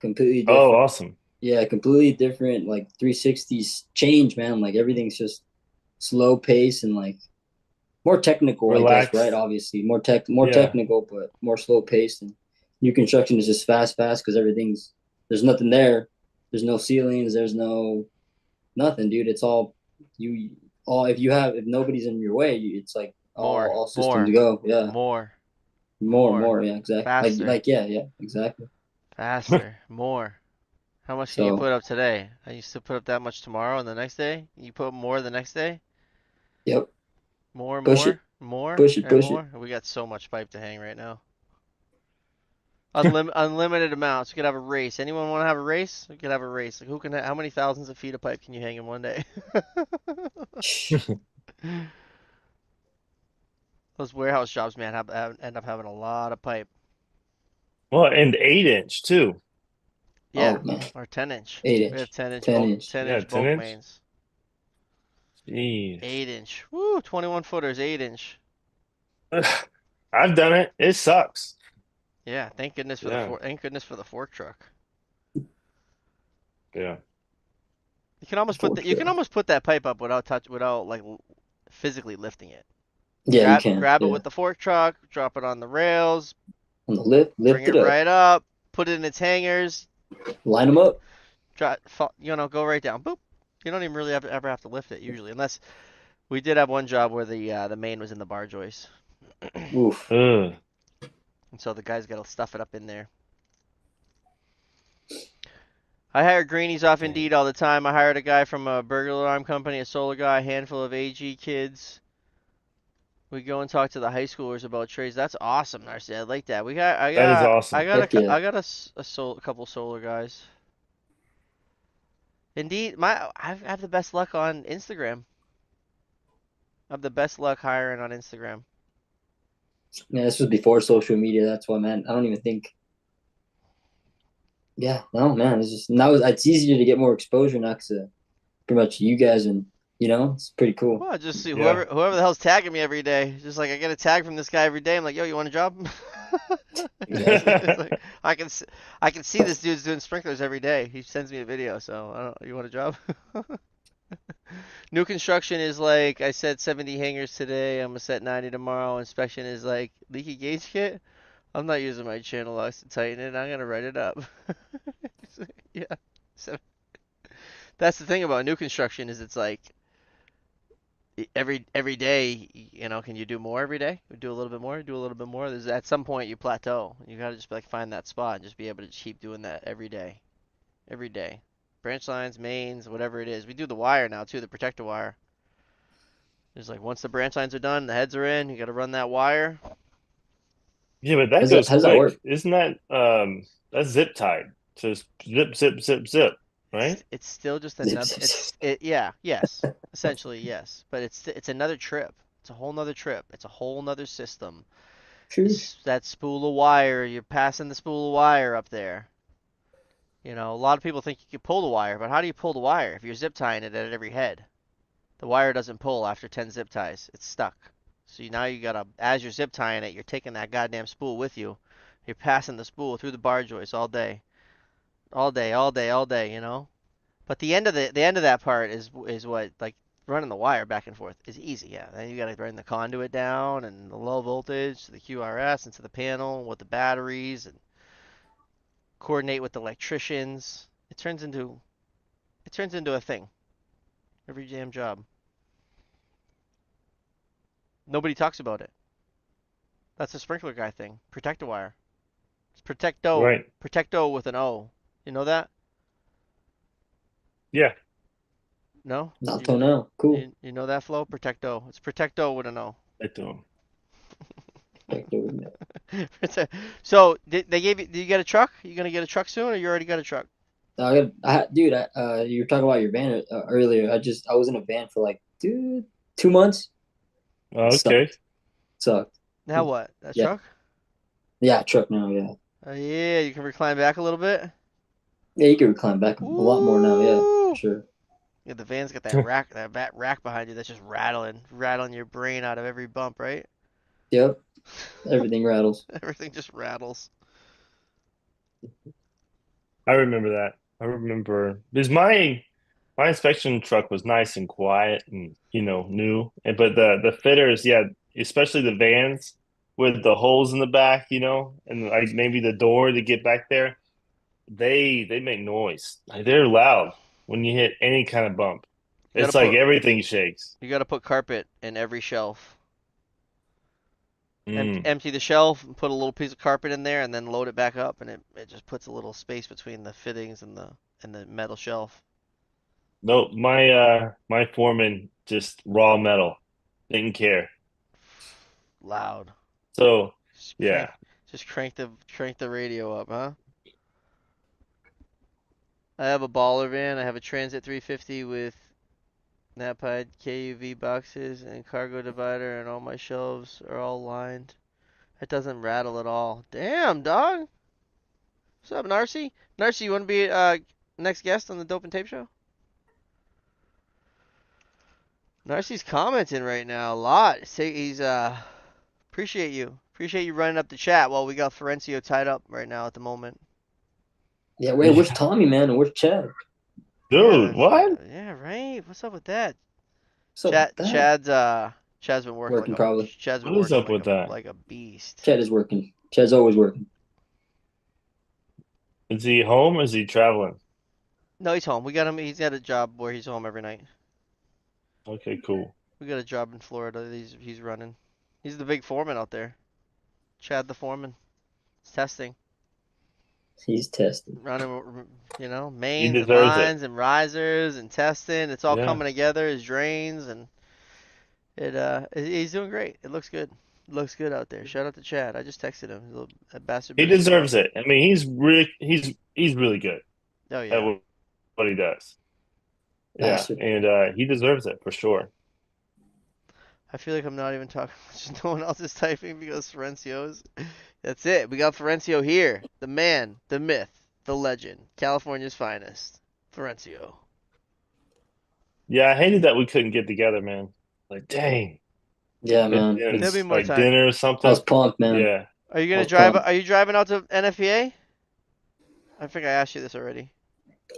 Speaker 3: Completely
Speaker 1: Oh,
Speaker 3: different.
Speaker 1: awesome.
Speaker 3: Yeah, completely different. Like 360s change, man. Like everything's just slow pace and like more technical, I guess. Right?
Speaker 1: Relaxed.
Speaker 3: Obviously, more
Speaker 1: Yeah.
Speaker 3: technical, but more slow paced. And new construction is just fast because everything's there's nothing there. There's no ceilings. There's no nothing, dude. It's all you. All if nobody's in your way, it's like
Speaker 2: More,
Speaker 3: all systems
Speaker 2: more,
Speaker 3: go. Yeah,
Speaker 2: more,
Speaker 3: more.
Speaker 2: more,
Speaker 3: Yeah, exactly.
Speaker 2: faster,
Speaker 3: Yeah, exactly.
Speaker 2: faster, more. How much can you
Speaker 3: So,
Speaker 2: put up today? I used to put up that much tomorrow and the next day. You put up more the next day?
Speaker 3: yep.
Speaker 2: More,
Speaker 3: Push it,
Speaker 2: more, more,
Speaker 3: push it,
Speaker 2: and
Speaker 3: push it.
Speaker 2: more. We got so much pipe to hang right now. Unlimited amounts. We could have a race. Anyone want to have a race? We could have a race. Like who can? How many thousands of feet of pipe can you hang in one day? Those warehouse jobs, man, end up having a lot of pipe.
Speaker 1: Well, and 8 inch too.
Speaker 2: Yeah,
Speaker 3: Oh man,
Speaker 2: or 10 inch.
Speaker 3: eight
Speaker 2: We have
Speaker 3: inch, 10 inch.
Speaker 2: 10
Speaker 1: Yeah,
Speaker 2: inch
Speaker 1: 10
Speaker 2: bulk
Speaker 1: inch.
Speaker 2: mains.
Speaker 1: Jeez.
Speaker 2: 8 inch. Woo, 21 footers, 8 inch.
Speaker 1: I've done it. It sucks.
Speaker 2: Yeah,
Speaker 1: Yeah.
Speaker 2: thank goodness for the fork truck.
Speaker 1: Yeah.
Speaker 2: You can
Speaker 3: Fork.
Speaker 2: almost put that pipe up without like physically lifting it.
Speaker 3: Yeah, you can.
Speaker 2: Grab it
Speaker 3: Yeah,
Speaker 2: with the fork truck, drop it on the rails,
Speaker 3: on the
Speaker 2: bring
Speaker 3: lift
Speaker 2: it
Speaker 3: it up,
Speaker 2: right up, put it in its hangers,
Speaker 3: line them up.
Speaker 2: go right down. Boop. You don't even really ever have to lift it usually, unless we did have one job where the main was in the bar joist,
Speaker 3: Oof.
Speaker 1: Ugh.
Speaker 2: and so the guys got to stuff it up in there. I hire greenies off
Speaker 1: Dang.
Speaker 2: Indeed all the time. I hired a guy from a burglar alarm company, a solar guy, a handful of AG kids. We go and talk to the high schoolers about trades. That's awesome, Narcy. I like that.
Speaker 1: That is awesome.
Speaker 3: Heck yeah.
Speaker 2: I got a couple solar guys. Indeed, I have the best luck on Instagram. I have the best luck hiring on Instagram.
Speaker 3: Man, this was before social media. That's why, man. I don't even think. Yeah, no, man. It's just now. It's easier to get more exposure now because pretty much you guys and it's pretty cool.
Speaker 2: Well, just see
Speaker 1: Yeah.
Speaker 2: whoever the hell's tagging me every day. Just like I get a tag from this guy every day. I'm like, yo, you want a job?
Speaker 3: Exactly.
Speaker 2: It's like I can see this dude's doing sprinklers every day. He sends me a video, so I don't. You want a job? New construction is like I said 70 hangers today. I'm gonna set 90 tomorrow. Inspection is like leaky gauge kit. I'm not using my channel locks to tighten it. I'm gonna write it up. Yeah. So that's the thing about new construction is it's like every day, can you do more every day? Do a little bit more, do a little bit more. There's at some point you plateau. You gotta just like find that spot and just be able to keep doing that every day, every day. Branch lines, mains, whatever it is. We do the wire now too, the protector wire. There's like once the branch lines are done, the heads are in. You gotta run that wire.
Speaker 1: Yeah, but that
Speaker 3: How
Speaker 1: goes
Speaker 3: does that
Speaker 1: quick.
Speaker 3: work?
Speaker 1: Isn't that that's zip tied. So it's zip, zip, zip, zip, right?
Speaker 2: It's still just
Speaker 3: Zip,
Speaker 2: another.
Speaker 3: zip, zip.
Speaker 2: Yeah, yes, essentially yes, but it's another trip. It's a whole nother trip. It's a whole nother system.
Speaker 3: Sheesh.
Speaker 2: That spool of wire, you're passing the spool of wire up there. A lot of people think you can pull the wire, but how do you pull the wire if you're zip tying it at every head? The wire doesn't pull after 10 zip ties. It's stuck. So now you gotta, as you're zip tying it, you're taking that goddamn spool with you. You're passing the spool through the bar joist all day, all day, all day, all day. But the end of that part is what like running the wire back and forth is easy. Yeah, then you gotta bring the conduit down and the low voltage to the QRS into the panel with the batteries and coordinate with the electricians. It turns into a thing. Every damn job. Nobody talks about it. That's a sprinkler guy thing. Protector wire. It's protecto.
Speaker 1: Right.
Speaker 2: Protecto with an O. You know that?
Speaker 1: Yeah.
Speaker 2: No?
Speaker 3: Not till now. Cool.
Speaker 2: You know that flow? Protecto. It's protecto with an O.
Speaker 1: I do.
Speaker 3: Back door with that.
Speaker 2: So did you get a truck? You gonna get a truck soon, or you already got a truck?
Speaker 3: Dude, you were talking about your van earlier. I was in a van for like dude, 2 months. It
Speaker 1: Okay.
Speaker 3: sucked. Sucked.
Speaker 2: Now what? That
Speaker 3: Yeah.
Speaker 2: truck?
Speaker 3: Yeah, truck now, yeah.
Speaker 2: Oh yeah, you can recline back a little bit.
Speaker 3: Yeah, you can recline back a lot more now, yeah, for
Speaker 2: Ooh.
Speaker 3: sure.
Speaker 2: Yeah, the van's got that rack, that rack behind you that's just rattling your brain out of every bump, right?
Speaker 3: Yep. Everything rattles.
Speaker 2: Everything just rattles.
Speaker 1: I remember that. I remember because my inspection truck was nice and quiet and new. But the fitters, yeah, especially the vans with the holes in the back, and like maybe the door to get back there, they make noise. Like they're loud when you hit any kind of bump.
Speaker 2: You gotta
Speaker 1: It's like
Speaker 2: put
Speaker 1: everything shakes.
Speaker 2: you gotta put carpet in every shelf.
Speaker 1: Mm.
Speaker 2: Empty the shelf and put a little piece of carpet in there, and then load it back up, and it just puts a little space between the fittings and the metal shelf.
Speaker 1: No, my foreman just raw metal. Didn't care.
Speaker 2: Loud.
Speaker 1: So
Speaker 2: Just crank
Speaker 1: yeah.
Speaker 2: just crank the radio up, huh? I have a baller van. I have a Transit 350 with Knapheide KUV boxes and cargo divider, and all my shelves are all lined. It doesn't rattle at all. Damn, dog. What's up, Narcy? Narcy, you want to be next guest on the Dope and Tape show? Narcy's commenting right now a lot. Say he's appreciate you running up the chat while we got Florencio tied up right now at the moment.
Speaker 3: Yeah, wait, where's
Speaker 1: Yeah.
Speaker 3: Tommy, man? And where's Chad?
Speaker 2: Yeah,
Speaker 1: Dude, what?
Speaker 2: yeah, right. What's up with that?
Speaker 3: What's up with that?
Speaker 2: Chad's been working
Speaker 3: Working probably.
Speaker 1: What is up with that?
Speaker 2: like a beast.
Speaker 3: Chad is working. Chad's always working.
Speaker 1: Is he home or is he traveling?
Speaker 2: No, he's home. We got him. He's got a job where he's home every night.
Speaker 1: Okay, cool.
Speaker 2: We got a job in Florida. He's running. He's the big foreman out there. Chad the foreman. He's testing,
Speaker 3: He's testing.
Speaker 2: running.
Speaker 1: He
Speaker 2: Mains and
Speaker 1: deserves it.
Speaker 2: lines and risers and testing. It's all
Speaker 1: Yeah.
Speaker 2: coming together. His drains and he's doing great. It looks good. Looks good out there. Shout out to Chad. I just texted him. He's a little a bastard
Speaker 1: He
Speaker 2: boost as well.
Speaker 1: deserves it. I mean, he's really good
Speaker 2: Oh
Speaker 1: at
Speaker 2: yeah.
Speaker 1: what he does. Yeah,
Speaker 3: Bastard.
Speaker 1: and he deserves it for sure.
Speaker 2: I feel like I'm not even talking. No one else is typing because Florencio's. That's it. We got Florencio here. The man, the myth, the legend, California's finest. Florencio.
Speaker 1: Yeah, I hated that we couldn't get together, man. Like, dang.
Speaker 3: Yeah, man.
Speaker 2: There'll be
Speaker 3: It's
Speaker 2: more
Speaker 1: Like
Speaker 2: time.
Speaker 1: dinner or
Speaker 3: I was
Speaker 1: something.
Speaker 3: pumped, man.
Speaker 1: Yeah.
Speaker 2: Are you
Speaker 3: I
Speaker 2: gonna
Speaker 3: was
Speaker 2: drive?
Speaker 3: pumped.
Speaker 2: Are you driving out to NFPA? I think I asked you this already.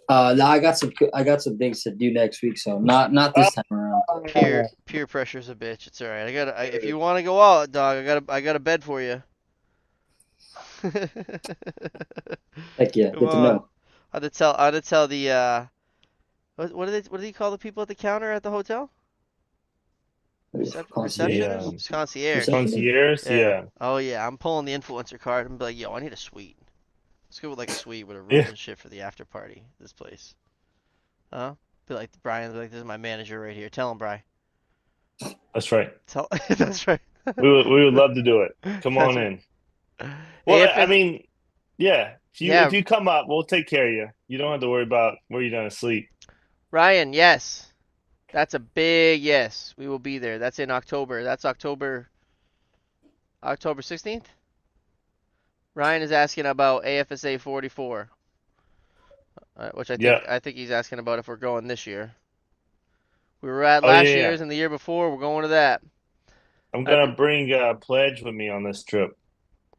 Speaker 3: Now I got some things to do next week, so not this time around.
Speaker 2: Peer pressure's a bitch. It's all right. If you want to go out, dog, I got a bed for you.
Speaker 3: Heck yeah,
Speaker 2: Come
Speaker 3: good to
Speaker 2: on.
Speaker 3: know.
Speaker 2: I had to tell the what do they call the people at the counter at the hotel?
Speaker 3: Oof,
Speaker 1: The
Speaker 3: concierge.
Speaker 2: Receptionist? Concierge.
Speaker 3: Receptionist.
Speaker 1: concierge,
Speaker 2: Yeah.
Speaker 1: yeah.
Speaker 2: Oh yeah, I'm pulling the influencer card and be like, yo, I need a suite. Let's go with like a suite with a room
Speaker 1: Yeah,
Speaker 2: and shit for the after party. This place. Huh? Be like Brian, be like, this is my manager right here. Tell him, Brian.
Speaker 1: that's right.
Speaker 2: Tell that's right.
Speaker 1: We would love to do it. Come
Speaker 2: That's
Speaker 1: on
Speaker 2: right.
Speaker 1: in. Well, I
Speaker 2: AFS
Speaker 1: mean, yeah. If you
Speaker 2: yeah,
Speaker 1: if you come up, we'll take care of you. You don't have to worry about where you're gonna sleep.
Speaker 2: Ryan, yes. That's a big yes. We will be there. That's in October. That's October 16th. Ryan is asking about AFSA 44, which
Speaker 1: Yeah.
Speaker 2: I think he's asking about if we're going this year. We were at
Speaker 1: Oh yeah,
Speaker 2: last
Speaker 1: yeah.
Speaker 2: year's and the year before. We're going to that.
Speaker 1: I'm
Speaker 2: I
Speaker 1: gonna
Speaker 2: th
Speaker 1: bring Pledge with me on this trip.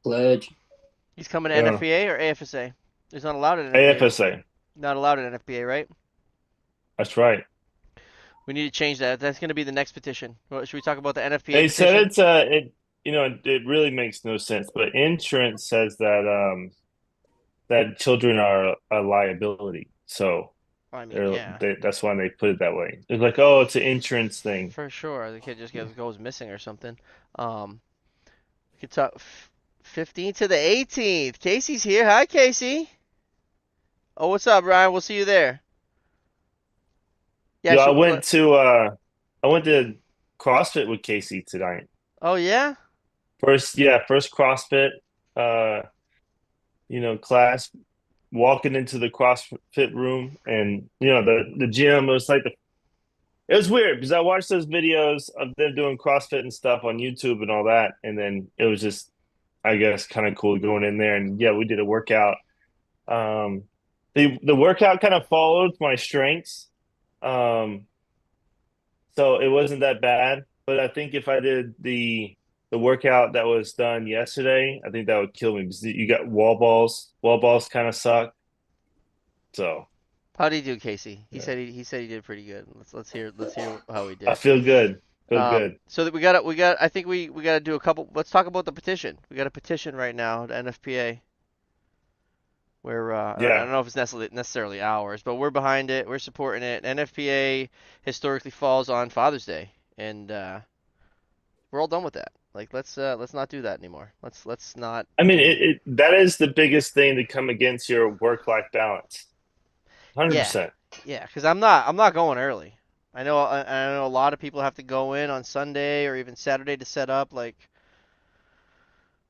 Speaker 3: Pledge.
Speaker 2: He's coming to
Speaker 1: Yeah.
Speaker 2: NFPA or AFSA. He's not allowed at NFPA.
Speaker 1: AFSA.
Speaker 2: Not allowed at NFPA, right?
Speaker 1: That's right.
Speaker 2: We need to change that. That's going to be the next petition. Should we talk about the NFPA
Speaker 1: They said
Speaker 2: petition?
Speaker 1: it really makes no sense, but insurance says that children are a liability. So
Speaker 2: I mean, yeah,
Speaker 1: that's why they put it that way. It's like, oh, it's an insurance thing.
Speaker 2: for sure. The kid just goes missing or something. Um, we could talk 15th to the 18th. Casey's here. Hi, Casey. Oh, what's up, Ryan? We'll see you there. Yeah,
Speaker 1: Yo, I
Speaker 2: should,
Speaker 1: went to uh I went to CrossFit with Casey tonight.
Speaker 2: oh yeah?
Speaker 1: First CrossFit uh class, walking into the CrossFit room, and the gym, it was like It was weird because I watched those videos of them doing CrossFit and stuff on YouTube and all that, and then it was just, I guess, kind of cool going in there. And yeah, we did a workout. Um, the workout kind of followed my strengths, um, so it wasn't that bad. But I think if I did the workout that was done yesterday, I think that would kill me because you got wall balls. Wall balls kind of suck. So
Speaker 2: How did he do, Casey? He
Speaker 1: yeah.
Speaker 2: said he said he did pretty good. Let's hear how he
Speaker 1: I
Speaker 2: did.
Speaker 1: feel good. Feel good.
Speaker 2: So that we got I think we got to do a couple. Let's talk about the petition. We got a petition right now to NFPA where I
Speaker 1: Yeah.
Speaker 2: don't know if it's necessarily ours, but we're behind it. We're supporting it. NFPA historically falls on Father's Day, and we're all done with that. Like let's not do that anymore. Let's not
Speaker 1: I mean,
Speaker 2: do.
Speaker 1: that is the biggest thing to come against your work-life balance.
Speaker 2: Yeah,
Speaker 1: 100%.
Speaker 2: yeah, because I'm not going early. I know a lot of people have to go in on Sunday or even Saturday to set up.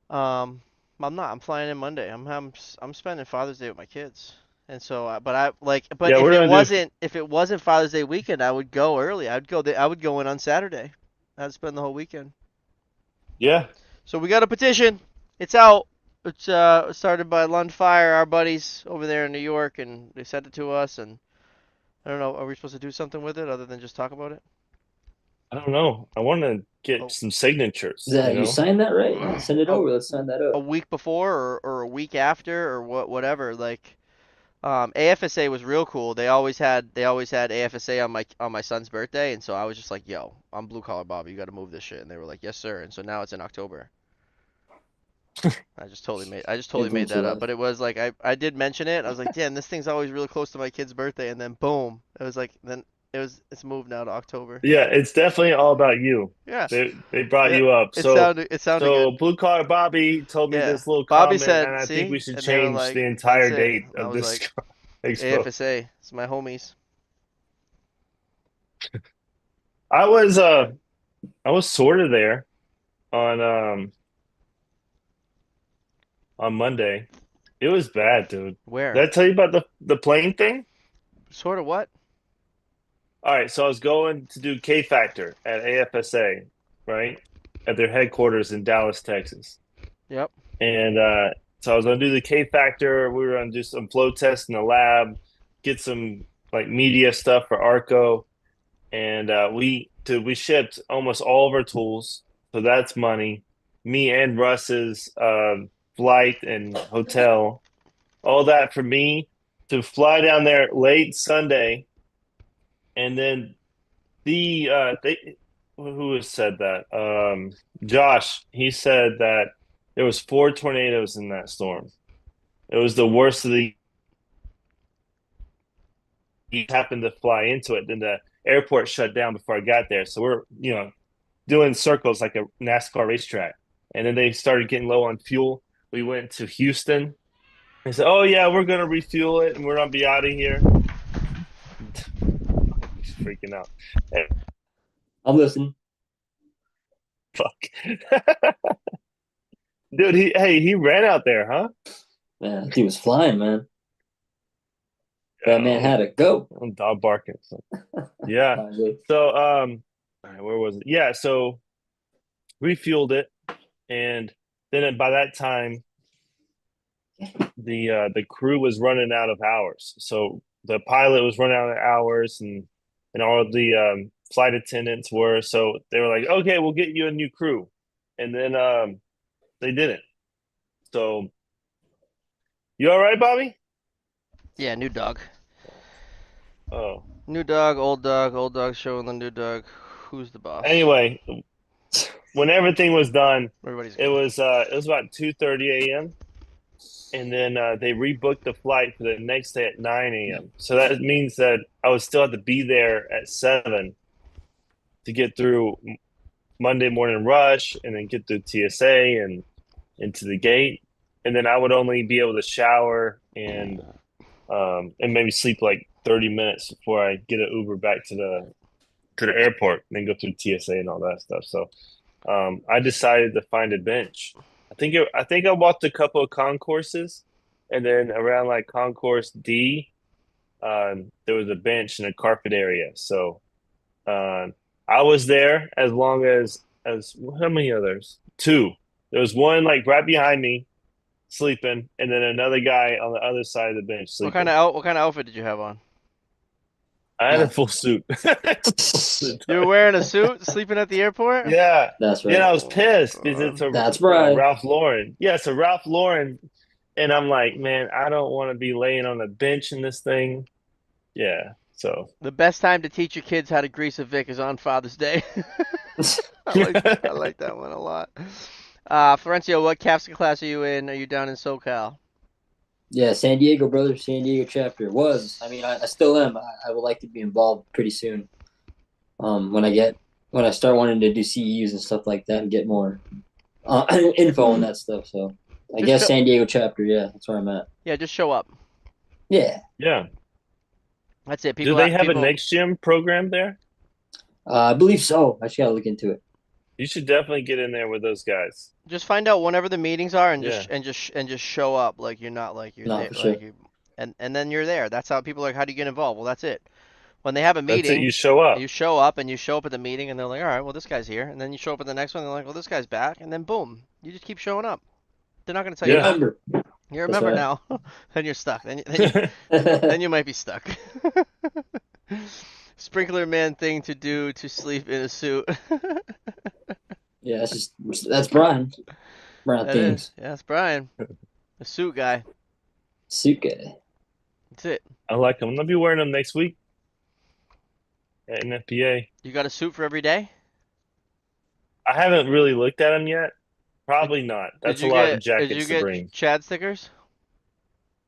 Speaker 2: Um, I'm not. I'm flying in Monday. I'm spending Father's Day with my kids. And so, but
Speaker 1: Yeah,
Speaker 2: if
Speaker 1: we're
Speaker 2: it
Speaker 1: gonna do.
Speaker 2: wasn't Father's Day weekend, I would go early. I would go in on Saturday. I'd spend the whole weekend.
Speaker 1: Yeah.
Speaker 2: So we got a petition. It's out. It's started by Lund Fire, our buddies over there in New York, and they sent it to us. And I don't know, are we supposed to do something with it other than just talk about it?
Speaker 1: I don't know. I want to get
Speaker 2: Oh,
Speaker 1: some
Speaker 3: Is
Speaker 1: signatures,
Speaker 3: that you signed that right? Yeah, send it
Speaker 2: a,
Speaker 3: over. Let's sign that
Speaker 2: a
Speaker 3: up.
Speaker 2: week before or a week after or whatever. AFSA was real cool. They always had AFSA on my son's birthday, and so I was just like, "Yo, I'm Blue Collar Bob. You got to move this shit." And they were like, "Yes, sir." And so now it's in October. I just totally made
Speaker 3: Influence
Speaker 2: that
Speaker 3: your
Speaker 2: up.
Speaker 3: life.
Speaker 2: But it was like I did mention it. I was like, "Damn, this thing's always really close to my kid's birthday." And then boom, it was like then it's moved now to October.
Speaker 1: Yeah, it's definitely all about you.
Speaker 2: Yeah,
Speaker 1: They brought
Speaker 2: yeah.
Speaker 1: you up.
Speaker 2: It sounded good.
Speaker 1: So Blue Collar Bobby told me
Speaker 2: Yeah.
Speaker 1: this little
Speaker 2: Bobby
Speaker 1: comment, and
Speaker 2: said,
Speaker 1: I think we
Speaker 2: "See,"
Speaker 1: should
Speaker 2: and they were
Speaker 1: change
Speaker 2: like,
Speaker 1: the
Speaker 2: "That's
Speaker 1: entire
Speaker 2: it."
Speaker 1: date
Speaker 2: I
Speaker 1: of
Speaker 2: was
Speaker 1: this
Speaker 2: like,
Speaker 1: expo.
Speaker 2: "AFSA, it's my homies."
Speaker 1: I was uh I was sort of there on on Monday. It was bad, dude. Did
Speaker 2: Where?
Speaker 1: I tell you about the plane thing?
Speaker 2: Sort of what?
Speaker 1: All right, so I was going to do K Factor at AFSA, right? At their headquarters in Dallas, Texas.
Speaker 2: Yep.
Speaker 1: And so I was going to do the K Factor. We were going to do some flow tests in the lab, get some like media stuff for Arco. And we shipped almost all of our tools. So that's money. Me and Russ's flight and hotel, all that for me to fly down there late Sunday. And then they who has said that? Josh, he said that there was four tornadoes in that storm. It was the worst of the he happened to fly into it. Then the airport shut down before I got there. So we're, doing circles like a NASCAR racetrack. And then they started getting low on fuel. We went to Houston. They said, "Oh yeah, we're gonna refuel it and we're gonna be out of here." He's freaking out. Hey,
Speaker 3: I'm listening.
Speaker 1: fuck. Dude, he ran out there, huh?
Speaker 3: Man, that dude was flying, man. That man
Speaker 1: Oh,
Speaker 3: had to go.
Speaker 1: I'm dog barking. So, yeah.
Speaker 3: Finally.
Speaker 1: So all right, where was it? Yeah, so refueled it, and then by that time the crew was running out of hours. So the pilot was running out of hours, and all of the flight attendants were. So they were like, "Okay, we'll get you a new crew," and then they didn't. So you all right, Bobby?
Speaker 2: Yeah, new dog.
Speaker 1: Oh,
Speaker 2: New dog, old dog, old dog showing the new dog. Who's the boss?
Speaker 1: anyway, when everything was done,
Speaker 2: Everybody's
Speaker 1: it
Speaker 2: good.
Speaker 1: was it was about 2:30 a.m. And then they rebooked the flight for the next day at 9 a.m. So that means that I would still have to be there at 7 to get through Monday morning rush and then get through TSA and into the gate. And then I would only be able to shower and maybe sleep like 30 minutes before I get an Uber back to the airport and then go through TSA and all that stuff. So I decided to find a bench. I think I walked a couple of concourses, and then around like concourse D, there was a bench and a carpet area. So Uh, I was there as long as how many others? Two. There was one like right behind me sleeping, and then another guy on the other side of the bench sleeping.
Speaker 2: What kind of outfit did you have on?
Speaker 1: I had a
Speaker 3: Uh,
Speaker 1: full suit. Full suit,
Speaker 2: You were
Speaker 1: dog.
Speaker 2: wearing a suit, sleeping at the airport?
Speaker 1: Yeah.
Speaker 3: that's
Speaker 1: Yeah,
Speaker 3: right.
Speaker 1: I was pissed because it's a
Speaker 3: That's right.
Speaker 1: Ralph Lauren. Yeah, it's a Ralph Lauren. And I'm like, man, I don't want to be laying on a bench in this thing. Yeah. So
Speaker 2: The best time to teach your kids how to grease a Vic is on Father's Day. I like that one a lot. Florencio, what captain class are you in? Are you down in SoCal?
Speaker 3: Yeah, San Diego, brother. San Diego chapter was. I mean, I still am. I would like to be involved pretty soon. When I start wanting to do CEUs and stuff like that and get more info on that stuff. So I
Speaker 2: Just
Speaker 3: guess
Speaker 2: show,
Speaker 3: San Diego chapter. Yeah, that's where I'm at.
Speaker 2: yeah, just show up.
Speaker 3: Yeah.
Speaker 1: yeah.
Speaker 2: That's it.
Speaker 1: Do they have a next gym program there?
Speaker 3: I believe so. I just gotta look into it.
Speaker 1: You should definitely get in there with those guys.
Speaker 2: just find out whenever the meetings are and
Speaker 1: Yeah.
Speaker 2: just show up like you're not like you're
Speaker 3: No,
Speaker 2: there
Speaker 3: for sure.
Speaker 2: like you and then you're there. That's how people are like, how do you get involved? Well, that's it. When they have a
Speaker 1: That's it.
Speaker 2: meeting,
Speaker 1: You show up.
Speaker 2: you show up and you show up at the meeting and they're like, all right, well this guy's here, and then you show up at the next one and they're like, well this guy's back, and then boom, you just keep showing up. They're not gonna tell you
Speaker 1: Yeah.
Speaker 2: not.
Speaker 3: Remember.
Speaker 2: You're a
Speaker 3: That's
Speaker 2: member
Speaker 3: right.
Speaker 2: now. Then you're stuck. Then you might be stuck. Sprinkler man thing to do to sleep in a suit.
Speaker 3: Yeah, that's Brian. Brian
Speaker 2: That is.
Speaker 3: things.
Speaker 2: Yeah, that's Brian, the suit guy.
Speaker 3: Suit guy.
Speaker 2: That's it.
Speaker 1: I like them. I'm gonna be wearing them next week at NFPA.
Speaker 2: You got a suit for every day?
Speaker 1: I haven't really looked at them yet.
Speaker 2: Did,
Speaker 1: Probably not.
Speaker 2: did
Speaker 1: That's a
Speaker 2: you
Speaker 1: lot of
Speaker 2: get did you
Speaker 1: jackets to
Speaker 2: get
Speaker 1: bring.
Speaker 2: Chad stickers?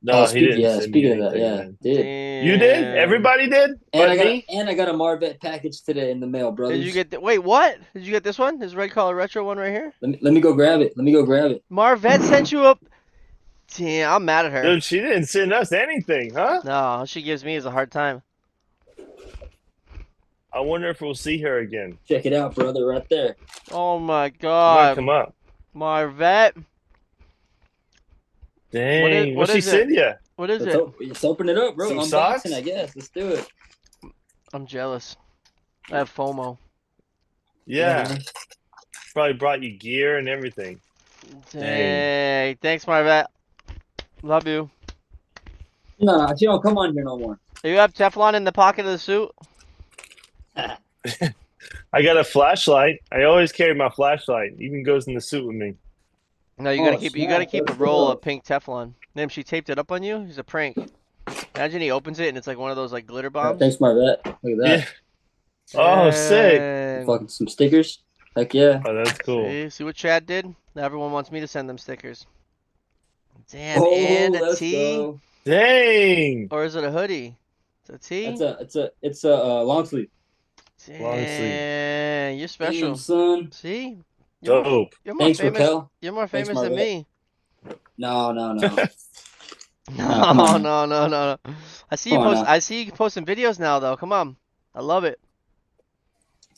Speaker 3: Oh,
Speaker 1: No, he didn't send me
Speaker 3: speaking of that,
Speaker 1: anything,
Speaker 3: yeah,
Speaker 1: man.
Speaker 3: did.
Speaker 1: You did?
Speaker 2: Damn.
Speaker 1: Everybody did?
Speaker 3: And
Speaker 1: But me?
Speaker 3: I got a Marvet package today in the mail,
Speaker 2: Did you
Speaker 3: brothers.
Speaker 2: get wait, what? Did you get this one? This red collar retro one right here?
Speaker 3: Let me go grab it. Let me go grab it.
Speaker 2: Marvette sent you up. Damn, I'm mad at her.
Speaker 1: Dude, she didn't send us anything, huh?
Speaker 2: No, all she gives me is a hard time.
Speaker 1: I wonder if we'll see her again.
Speaker 3: Check it out, brother, right there.
Speaker 2: Oh my
Speaker 1: She might
Speaker 2: god.
Speaker 1: come up.
Speaker 2: Marvette.
Speaker 1: Dang,
Speaker 2: what
Speaker 1: what'd she
Speaker 2: is it?
Speaker 1: send you?
Speaker 2: What is
Speaker 3: Let's,
Speaker 2: it?
Speaker 3: let's open it up, bro.
Speaker 1: Some
Speaker 3: Unboxing,
Speaker 1: socks?
Speaker 3: I guess. Let's do it.
Speaker 2: I'm jealous. I have FOMO.
Speaker 1: Yeah. Probably brought you gear and everything.
Speaker 2: Dang. Thanks, Marvette. Love you.
Speaker 3: No, she don't come on here no more.
Speaker 2: Do you have Teflon in the pocket of the suit?
Speaker 1: I got a flashlight. I always carry my flashlight. Even goes in the suit with me.
Speaker 2: No, you
Speaker 3: Oh,
Speaker 2: gotta keep you gotta
Speaker 3: snap.
Speaker 2: keep a
Speaker 3: Let's
Speaker 2: roll
Speaker 3: go.
Speaker 2: of pink Teflon. Damn, she taped it up on you? He's a prank. Imagine he opens it and it's like one of those like glitter bombs.
Speaker 3: Thanks, Marvet. Look at
Speaker 1: Yeah.
Speaker 3: that.
Speaker 1: Oh, sick.
Speaker 2: Dang.
Speaker 3: Fucking some stickers. Heck yeah.
Speaker 1: Oh, that's cool.
Speaker 2: See what Chad did? Now everyone wants me to send them stickers. Damn,
Speaker 3: Oh,
Speaker 2: and a
Speaker 3: let's
Speaker 2: tee?
Speaker 3: go.
Speaker 1: Dang.
Speaker 2: Or is it a hoodie? It's a tee?
Speaker 3: It's a long sleeve.
Speaker 1: Long sleeve.
Speaker 2: Dang, you're special.
Speaker 3: Damn, son.
Speaker 2: See?
Speaker 1: Dope.
Speaker 2: You're more
Speaker 3: Thanks,
Speaker 2: famous.
Speaker 3: Raquel.
Speaker 2: You're more
Speaker 3: Thanks,
Speaker 2: famous than
Speaker 3: Marvet.
Speaker 2: me.
Speaker 3: No.
Speaker 2: No,
Speaker 3: come on
Speaker 2: no. I see you
Speaker 3: Come on
Speaker 2: post.
Speaker 3: now.
Speaker 2: I see you posting videos now, though. Come on, I love it.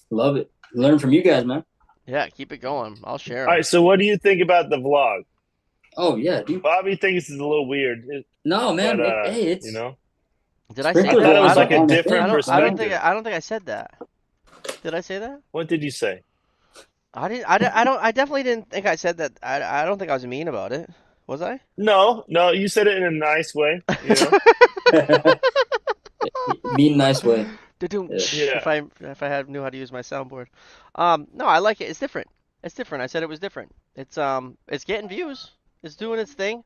Speaker 3: Love it. Learn from you guys, man.
Speaker 2: Yeah, keep it going. I'll share
Speaker 1: All
Speaker 2: 'em.
Speaker 1: right, so what do you think about the vlog?
Speaker 3: Oh yeah, dude.
Speaker 1: Bobby thinks it's a little weird,
Speaker 3: No, man.
Speaker 1: but
Speaker 3: Hey, it's
Speaker 1: you know,
Speaker 2: Did I say
Speaker 3: Sprinklers
Speaker 2: that?
Speaker 1: I thought it was
Speaker 2: I
Speaker 1: like
Speaker 2: don't.
Speaker 1: a
Speaker 3: on the
Speaker 1: different
Speaker 3: thing.
Speaker 1: perspective.
Speaker 2: I don't think I said that. Did I say that?
Speaker 1: What did you say?
Speaker 2: I didn't. I don't. I definitely didn't think I said that. I don't think I was mean about it. Was I?
Speaker 1: No, you said it in a nice way, you know?
Speaker 3: mean nice way.
Speaker 2: If
Speaker 1: Yeah.
Speaker 2: I knew how to use my soundboard. No, I like it. It's different. It's different. I said it was different. It's getting views. It's doing its thing.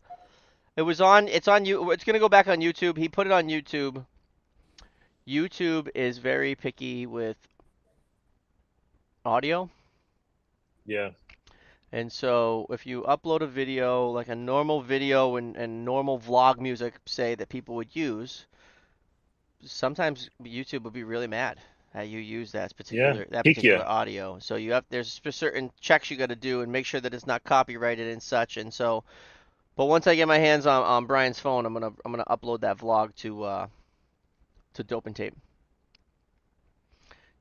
Speaker 2: It's on you. It's gonna go back on YouTube. He put it on YouTube. YouTube is very picky with audio.
Speaker 1: Yeah.
Speaker 2: And so if you upload a video, like a normal video and normal vlog music, say, that people would use, sometimes YouTube would be really mad that you use that particular
Speaker 1: Kick ya.
Speaker 2: audio. So there's certain checks you got to do and make sure that it's not copyrighted and such. And so, but once I get my hands on Brian's phone, I'm gonna upload that vlog to Dope and Tape.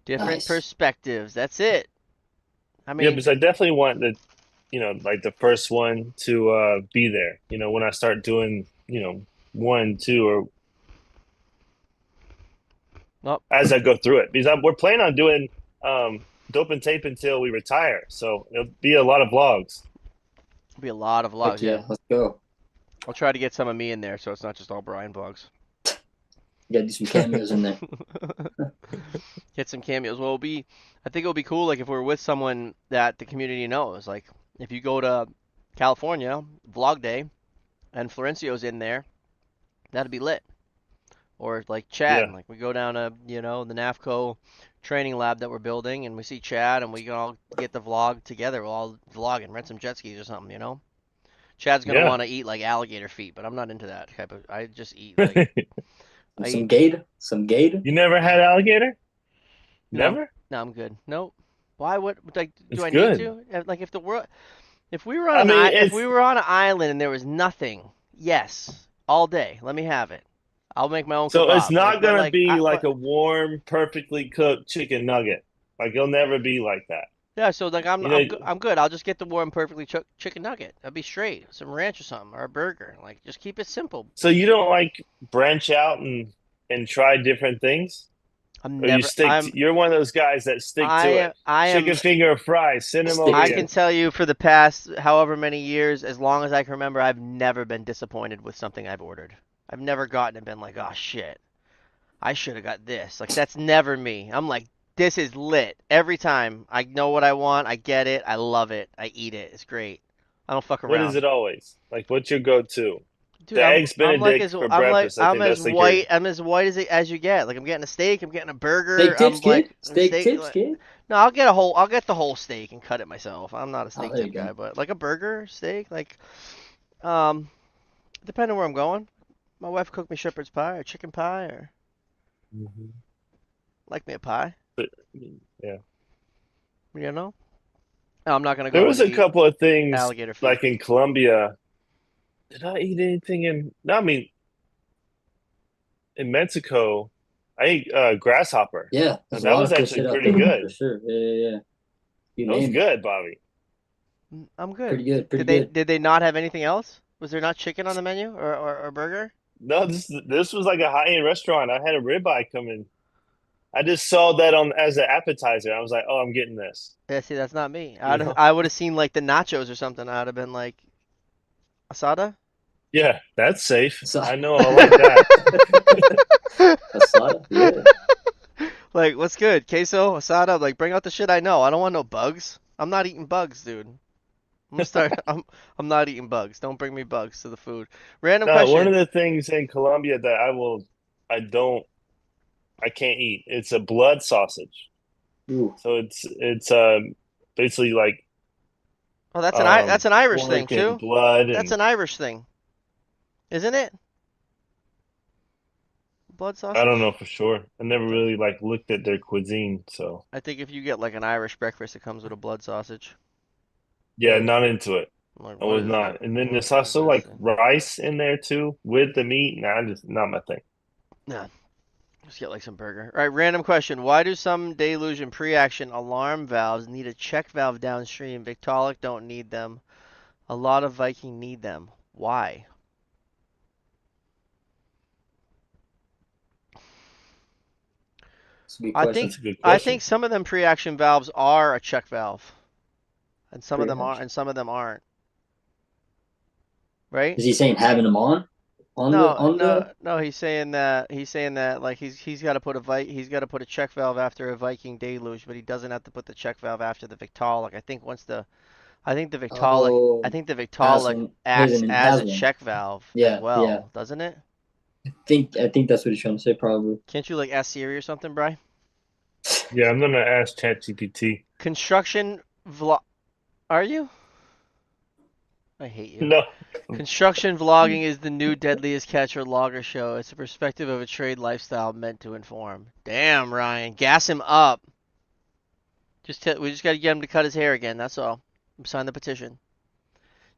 Speaker 2: Different
Speaker 3: Nice.
Speaker 2: perspectives. That's it. I
Speaker 1: Yeah,
Speaker 2: mean,
Speaker 1: because I definitely want like the first one to be there. When I start doing, 1, 2, or
Speaker 2: Well,
Speaker 1: as I go through it because we're planning on doing dope and tape until we retire. So it'll be a lot of vlogs.
Speaker 2: be a lot of
Speaker 3: Heck
Speaker 2: vlogs. Yeah,
Speaker 3: yeah, let's go.
Speaker 2: I'll try to get some of me in there, so it's not just all Brian vlogs.
Speaker 3: You gotta do some cameos in there.
Speaker 2: Get some cameos. Well, I think it'll be cool, like if we're with someone that the community knows. Like if you go to California, vlog day, and Florencio's in there, that'd be lit. Or like Chad,
Speaker 1: Yeah,
Speaker 2: like we go down to the NAFCO training lab that we're building, and we see Chad, and we can all get the vlog together. We'll all vlog and rent some jet skis or something. Chad's gonna
Speaker 1: yeah.
Speaker 2: want to eat like alligator feet, but I'm not into that type of. I just eat like I
Speaker 3: Some
Speaker 2: eat.
Speaker 3: gator, some gator.
Speaker 1: You never had alligator?
Speaker 2: No,
Speaker 1: Never?
Speaker 2: no, I'm good. Nope. Why? What? Like, do
Speaker 1: It's
Speaker 2: I need
Speaker 1: good.
Speaker 2: to? Like, if the world, if we were on
Speaker 1: I mean,
Speaker 2: if we
Speaker 1: it's
Speaker 2: were on an island and there was nothing, yes, all day. Let me have it. I'll make my own
Speaker 1: so it's
Speaker 2: kebab. Like,
Speaker 1: not
Speaker 2: but
Speaker 1: gonna
Speaker 2: like,
Speaker 1: be like
Speaker 2: but
Speaker 1: a warm, perfectly cooked chicken nugget. Like it'll never be like that.
Speaker 2: yeah. So like,
Speaker 1: You know,
Speaker 2: I'm good. I'll just get the warm, perfectly chicken nugget. That'd be straight. Some ranch or something, or a burger. Like, just keep it simple.
Speaker 1: so you don't like branch out and try different things?
Speaker 2: I'm
Speaker 1: Or you
Speaker 2: never.
Speaker 1: stick to, you're one of those guys that stick to it.
Speaker 2: I
Speaker 1: Chicken
Speaker 2: am.
Speaker 1: finger or fries, send them over
Speaker 3: Stick
Speaker 2: I
Speaker 3: to
Speaker 1: here.
Speaker 2: can
Speaker 3: it.
Speaker 2: tell you for the past however many years, as long as I can remember, I've never been disappointed with something I've ordered. I've never gotten and been like, oh shit, I should have got this. Like, that's never me. I'm like, this is lit. Every time. I know what I want. I get it. I love it. I eat it. It's great. I don't fuck
Speaker 1: What is
Speaker 2: around.
Speaker 1: it always? Like what's your go-to?
Speaker 2: Dude,
Speaker 1: The eggs
Speaker 2: I'm like
Speaker 1: Benedict for breakfast. I think that's like your
Speaker 2: I'm as white as you get. Like, I'm getting a steak, I'm getting a burger,
Speaker 3: Steak
Speaker 2: I'm
Speaker 3: tips,
Speaker 2: like
Speaker 3: kid.
Speaker 2: a
Speaker 3: Steak
Speaker 2: steak
Speaker 3: tips,
Speaker 2: like,
Speaker 3: kid.
Speaker 2: no, I'll get the whole steak and cut it myself. I'm not a
Speaker 3: Oh,
Speaker 2: steak
Speaker 3: there you
Speaker 2: tip
Speaker 3: go.
Speaker 2: guy, but like a burger, steak, like um depending where I'm going. My wife cooked me shepherd's pie or chicken pie or
Speaker 1: Mhm.
Speaker 2: like me a pie,
Speaker 1: But, yeah.
Speaker 2: you know? No, I'm not gonna
Speaker 1: There
Speaker 2: go
Speaker 1: was
Speaker 2: and
Speaker 1: a
Speaker 2: eat
Speaker 1: couple of things
Speaker 2: alligator feet.
Speaker 1: like in Colombia. Did I eat anything in? No, I mean in Mexico, I ate grasshopper.
Speaker 3: Yeah,
Speaker 1: Now,
Speaker 3: there's a
Speaker 1: that
Speaker 3: lot
Speaker 1: was
Speaker 3: of cool
Speaker 1: actually
Speaker 3: shit out
Speaker 1: pretty
Speaker 3: there
Speaker 1: good.
Speaker 3: for sure. Yeah, yeah, yeah. You
Speaker 1: That was
Speaker 3: name it.
Speaker 1: good, Bobby.
Speaker 2: I'm good.
Speaker 3: Pretty good. Pretty
Speaker 2: Did they
Speaker 3: good.
Speaker 2: did they not have anything else? Was there not chicken on the menu or burger?
Speaker 1: No, this was like a high-end restaurant. I had a ribeye come in. I just saw that on as an appetizer. I was like, oh, I'm getting this.
Speaker 2: Yeah, see, that's not me.
Speaker 1: You know?
Speaker 2: I would have seen like the nachos or something. I'd have been like, asada?
Speaker 1: Yeah, that's safe.
Speaker 3: So,
Speaker 1: I know I like that.
Speaker 3: asada, yeah.
Speaker 2: Like, what's good? Queso, asada? Like, bring out the shit I know. I don't want no bugs. I'm not eating bugs, dude. I'm gonna start. I'm not eating bugs. Don't bring me bugs to the food. Random
Speaker 1: No, one of
Speaker 2: question.
Speaker 1: the things in Colombia that I don't, I can't eat. It's a blood sausage.
Speaker 3: Ooh,
Speaker 1: So it's basically like
Speaker 2: Oh, that's
Speaker 1: um
Speaker 2: an Irish thing
Speaker 1: pork and
Speaker 2: too.
Speaker 1: blood
Speaker 2: That's
Speaker 1: and
Speaker 2: an Irish thing, isn't it? Blood
Speaker 1: I don't
Speaker 2: sausage.
Speaker 1: know for sure. I never really like looked at their cuisine, so
Speaker 2: I think if you get like an Irish breakfast, it comes with a blood sausage.
Speaker 1: yeah, not into it.
Speaker 2: I'm like,
Speaker 1: I
Speaker 2: what
Speaker 1: was
Speaker 2: is
Speaker 1: not.
Speaker 2: it?
Speaker 1: And then
Speaker 2: What
Speaker 1: there's
Speaker 2: is
Speaker 1: also
Speaker 2: this
Speaker 1: like
Speaker 2: thing?
Speaker 1: rice in there too with the meat. Nah, just not my thing.
Speaker 2: Yeah. Just get like some burger. All right, random question. Why do some deluge and pre-action alarm valves need a check valve downstream? Victaulic don't need them. A lot of Viking need them. Why?
Speaker 3: it's a good
Speaker 2: I think
Speaker 3: question.
Speaker 1: That's a good
Speaker 2: I think
Speaker 1: question.
Speaker 2: some of them pre-action valves are a check valve, and some of them are,
Speaker 3: Pre-action.
Speaker 2: and some of them aren't. Right?
Speaker 3: Is he saying having them
Speaker 2: No,
Speaker 3: on the?
Speaker 2: no. He's saying that like he's got to put he's got to put a check valve after a Viking deluge, but he doesn't have to put the check valve after the Victaulic. I
Speaker 3: Oh,
Speaker 2: think the
Speaker 3: has
Speaker 2: Victaulic
Speaker 3: one.
Speaker 2: acts as
Speaker 3: Has
Speaker 2: a
Speaker 3: one.
Speaker 2: check valve as
Speaker 3: Yeah, yeah.
Speaker 2: well, doesn't it?
Speaker 3: I think that's what he's trying to say. Probably.
Speaker 2: Can't you like ask Siri or something, Bry?
Speaker 1: Yeah, I'm gonna ask ChatGPT.
Speaker 2: Construction vlog. Are you? I hate you.
Speaker 1: No.
Speaker 2: Construction vlogging is the new deadliest catcher logger show. It's a perspective of a trade lifestyle meant to inform. Damn, Ryan, gas him up. We just got to get him to cut his hair again. That's all. Sign the petition.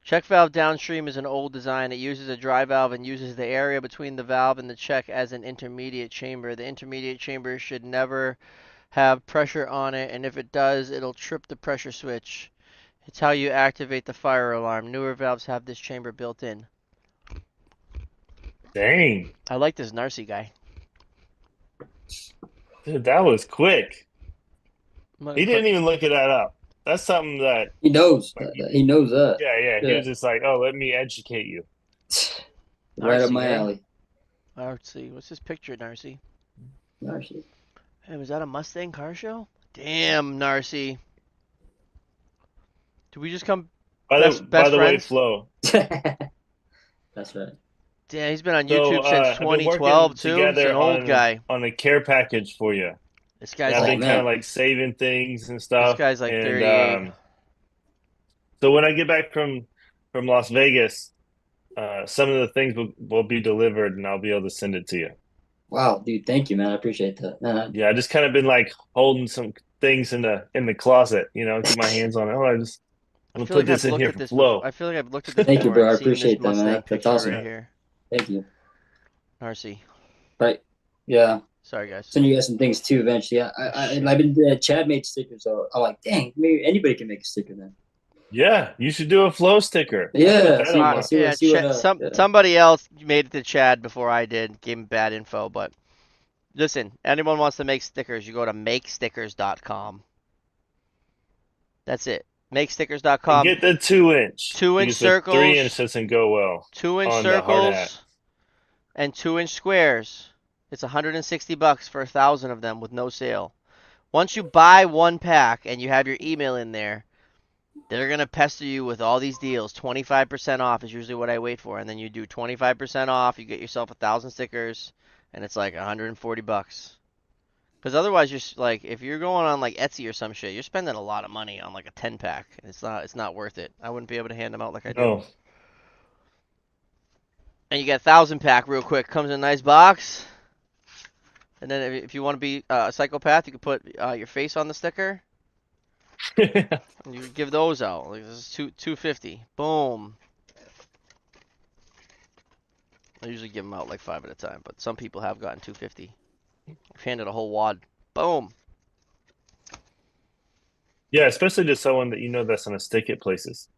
Speaker 2: Check valve downstream is an old design. It uses a dry valve and uses the area between the valve and the check as an intermediate chamber. The intermediate chamber should never have pressure on it, and if it does, it'll trip the pressure switch. It's how you activate the fire alarm. Newer valves have this chamber built in.
Speaker 1: Dang.
Speaker 2: I like this Narcy guy.
Speaker 1: Dude, that was quick.
Speaker 2: I'm gonna
Speaker 1: He
Speaker 2: click.
Speaker 1: didn't even look at that up. That's something that,
Speaker 3: He knows
Speaker 1: like,
Speaker 3: that. He knows that.
Speaker 1: yeah, yeah. He
Speaker 3: Yeah.
Speaker 1: was just like, oh, let me educate you.
Speaker 3: Right up
Speaker 2: Narcy,
Speaker 3: my
Speaker 2: eh?
Speaker 3: alley.
Speaker 2: Narcy. What's this picture, Narcy?
Speaker 3: Narcy.
Speaker 2: Hey, was that a Mustang car show? Damn, Narcy. Did we just come
Speaker 1: By the
Speaker 2: best
Speaker 1: by
Speaker 2: best
Speaker 1: the way,
Speaker 2: friends?
Speaker 1: Flo.
Speaker 3: That's right.
Speaker 2: Damn, he's been on
Speaker 1: So
Speaker 2: YouTube since
Speaker 1: I've been
Speaker 2: 2012
Speaker 1: working
Speaker 2: too. He's an
Speaker 1: together
Speaker 2: old guy.
Speaker 1: on a care package for you.
Speaker 2: This
Speaker 1: And
Speaker 2: guy's
Speaker 1: I've
Speaker 3: Oh
Speaker 2: like
Speaker 1: been kind of
Speaker 3: man.
Speaker 1: like saving things and
Speaker 2: this
Speaker 1: stuff.
Speaker 2: guy's like
Speaker 1: And
Speaker 2: 38.
Speaker 1: so when I get back from Las Vegas, some of the things will be delivered and I'll be able to send it to you.
Speaker 3: Wow, dude, thank you, man. I appreciate that.
Speaker 1: Yeah, I just kind of been like holding some things in the closet, keep my hands on it. Oh,
Speaker 2: I
Speaker 1: I'm gonna
Speaker 2: feel
Speaker 1: put
Speaker 2: like I've
Speaker 1: this in
Speaker 2: looked
Speaker 1: here
Speaker 2: at
Speaker 1: for
Speaker 2: this before.
Speaker 1: flow.
Speaker 2: I feel like I've looked at this
Speaker 3: thank you,
Speaker 2: before
Speaker 3: bro.
Speaker 2: and
Speaker 3: I
Speaker 2: seen this
Speaker 3: appreciate that,
Speaker 2: Mustang
Speaker 3: man. That's
Speaker 2: picture right
Speaker 3: awesome.
Speaker 2: here.
Speaker 3: Thank you.
Speaker 2: Narcy.
Speaker 3: Right. Yeah.
Speaker 2: Sorry, guys.
Speaker 3: Send you guys some things too eventually. I've been Chad made stickers, so I'm like, dang, maybe anybody can make a sticker then.
Speaker 1: Yeah, you should do a flow sticker. I'll put
Speaker 3: Yeah.
Speaker 1: that on my.
Speaker 2: Yeah,
Speaker 3: See what yeah.
Speaker 2: somebody else made it to Chad before I did. Gave him bad info, but listen, anyone wants to make stickers, you go to makestickers.com. That's it.
Speaker 1: And
Speaker 2: Makestickers.com.
Speaker 1: get the 2 inch
Speaker 2: 2 inch
Speaker 1: because the 3 inch
Speaker 2: circles,
Speaker 1: doesn't go well
Speaker 2: 2 inch
Speaker 1: on the hard hat.
Speaker 2: circles, and 2 inch squares. It's $160 for 1,000 of them with no sale. Once you buy one pack and you have your email in there, they're gonna pester you with all these deals. 25% off is usually what I wait for, and then you do 25% off. You get yourself 1,000 stickers, and it's like $140. Because otherwise, you're like, if you're going on like Etsy or some shit, you're spending a lot of money on like a 10 pack. It's not worth it. I wouldn't be able to hand them out like I do.
Speaker 1: No.
Speaker 2: And you get 1,000 pack real quick. Comes in a nice box. And then if you want to be a psychopath, you can put your face on the sticker. And you can give those out. Like this is 250. Boom. I usually give them out like 5 at a time, but some people have gotten 250. I've handed a whole wad. Boom.
Speaker 1: Yeah, especially to someone that that's gonna stick it places.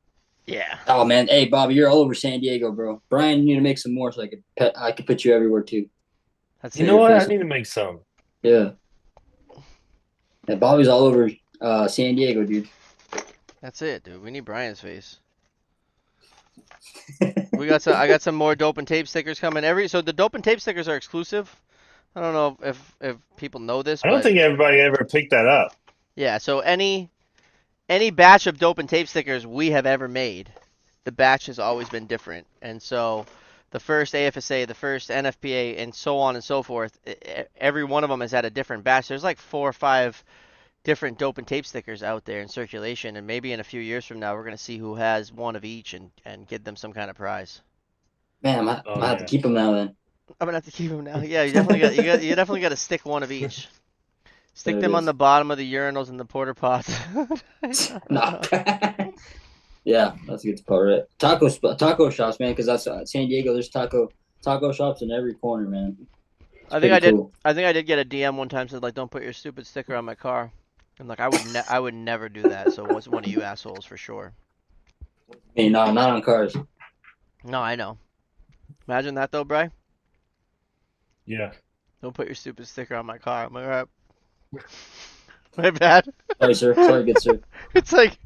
Speaker 2: Yeah.
Speaker 3: Oh man, hey Bobby, you're all over San Diego, bro. Brian, you need to make some more so I could put you everywhere too.
Speaker 2: That's
Speaker 1: You
Speaker 3: Put
Speaker 1: know
Speaker 2: it.
Speaker 3: your
Speaker 1: what? I
Speaker 3: face.
Speaker 1: need to make some.
Speaker 3: Yeah. Yeah, Bobby's all over San Diego, dude.
Speaker 2: That's it, dude. We need Brian's face. I got some more dope and tape stickers coming. So the dope and tape stickers are exclusive. I don't know if people know this,
Speaker 1: I don't
Speaker 2: but
Speaker 1: think everybody ever picked that up.
Speaker 2: yeah. So any batch of dope and tape stickers we have ever made, the batch has always been different. And so the first AFSA, the first NFPA, and so on and so forth, every one of them has had a different batch. There's like 4 or 5 different dope and tape stickers out there in circulation, and maybe in a few years from now, we're going to see who has one of each and give them some kind of prize.
Speaker 3: Man, I
Speaker 1: Oh
Speaker 3: might have to
Speaker 1: yeah.
Speaker 3: keep them now then.
Speaker 2: I'm gonna have to keep them now. Yeah, you definitely got to stick one of each. Stick
Speaker 3: There it
Speaker 2: them on
Speaker 3: is.
Speaker 2: the bottom of the urinals and the porta pots.
Speaker 3: No. Yeah, that's a good part, right? Taco shops, man, because that's San Diego. There's taco shops in every corner, man. It's
Speaker 2: I think
Speaker 3: pretty
Speaker 2: I did.
Speaker 3: cool.
Speaker 2: I think I did get a DM one time said like, "Don't put your stupid sticker on my car." I'm like, I would never do that. So it was one of you assholes for sure.
Speaker 3: Hey, no, not on cars.
Speaker 2: No, I know. Imagine that though, Bry.
Speaker 1: Yeah.
Speaker 2: Don't put your stupid sticker on my car. I'm like, all right. My bad.
Speaker 3: Sorry, sir. Sorry, good sir.
Speaker 2: It's like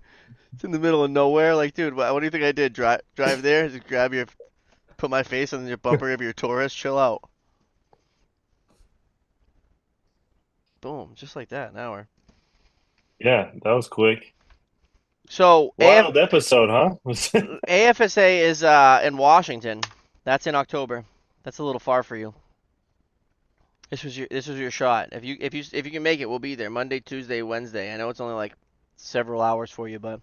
Speaker 2: it's in the middle of nowhere. Like, dude, what do you think I did? Drive there, just put my face on your bumper of your Taurus. Chill out. Boom, just like that. An hour.
Speaker 1: Yeah, that was quick.
Speaker 2: So
Speaker 1: Wild episode, huh?
Speaker 2: AFSA is in Washington. That's in October. That's a little far for you. This was your shot. If you can make it, we'll be there Monday, Tuesday, Wednesday. I know it's only like several hours for you, but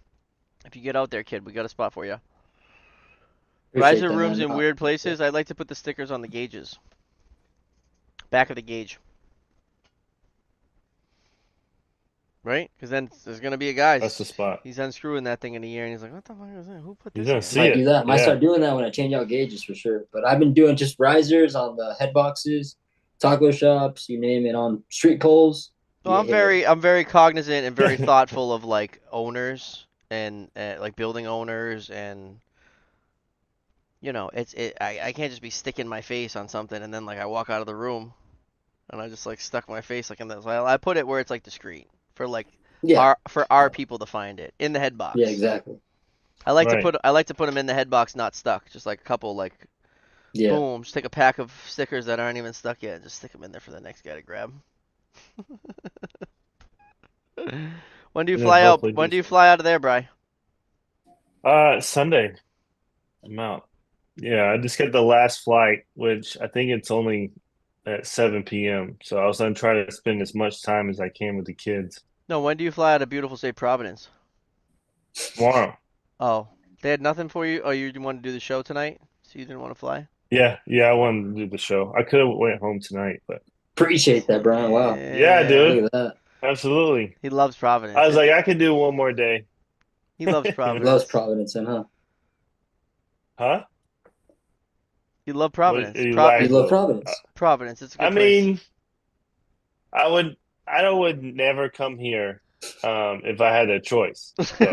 Speaker 2: if you get out there, kid, we got a spot for you.
Speaker 3: Appreciate
Speaker 2: Riser
Speaker 3: that,
Speaker 2: rooms
Speaker 3: man.
Speaker 2: in weird places. I'd like to put the stickers on the gauges. Back of the gauge. Right? Because then there's going to be a guy.
Speaker 1: That's the spot.
Speaker 2: He's unscrewing that thing in a year, and he's like, what the fuck is that? Who put
Speaker 1: You're
Speaker 2: this
Speaker 1: gonna
Speaker 2: here?
Speaker 1: see
Speaker 3: Might do
Speaker 1: it.
Speaker 3: that. Might
Speaker 1: Yeah.
Speaker 3: start doing that when I change out gauges for sure. But I've been doing just risers on the head boxes, taco shops, you name it, on street poles.
Speaker 2: Well, I'm very cognizant and very thoughtful of like owners and like building owners and I can't just be sticking my face on something and then like I walk out of the room and I just like stuck my face like in that. So I put it where it's like discreet for like
Speaker 3: Yeah,
Speaker 2: our people to find it in the head
Speaker 3: yeah,
Speaker 2: box.
Speaker 3: exactly.
Speaker 1: Right.
Speaker 2: I like to put them in the head box, not stuck. Just like a couple like
Speaker 3: Yeah.
Speaker 2: boom. Just take a pack of stickers that aren't even stuck yet. And just stick them in there for the next guy to grab. When do you
Speaker 1: And then
Speaker 2: fly out?
Speaker 1: hopefully
Speaker 2: When do
Speaker 1: just
Speaker 2: you fly out of there, Bry?
Speaker 1: Sunday. I'm out. Yeah, I just got the last flight, which I think it's only at 7 p.m. So I was gonna try to spend as much time as I can with the kids
Speaker 2: No, when do you fly out of beautiful state Providence?
Speaker 1: tomorrow.
Speaker 2: Oh, they had nothing for you. Oh, you didn't want to do the show tonight, so you didn't want to fly.
Speaker 1: Yeah, yeah, I wanted to do the show. I could have went home tonight, but
Speaker 3: Appreciate that, Brian. Wow.
Speaker 1: yeah,
Speaker 2: Yeah,
Speaker 1: dude,
Speaker 3: Look at that.
Speaker 1: absolutely.
Speaker 2: he loves
Speaker 1: I
Speaker 2: Providence.
Speaker 1: was like, I could do one more day.
Speaker 2: He loves
Speaker 3: Loves
Speaker 2: Providence.
Speaker 3: Providence, and huh?
Speaker 1: Huh?
Speaker 2: You love
Speaker 1: What
Speaker 2: Providence.
Speaker 1: you
Speaker 3: You
Speaker 1: lagged a
Speaker 3: love
Speaker 1: little.
Speaker 3: Providence.
Speaker 2: Providence. It's a
Speaker 1: I
Speaker 2: good place.
Speaker 1: mean, I would, I would never come here, if I had a choice. So,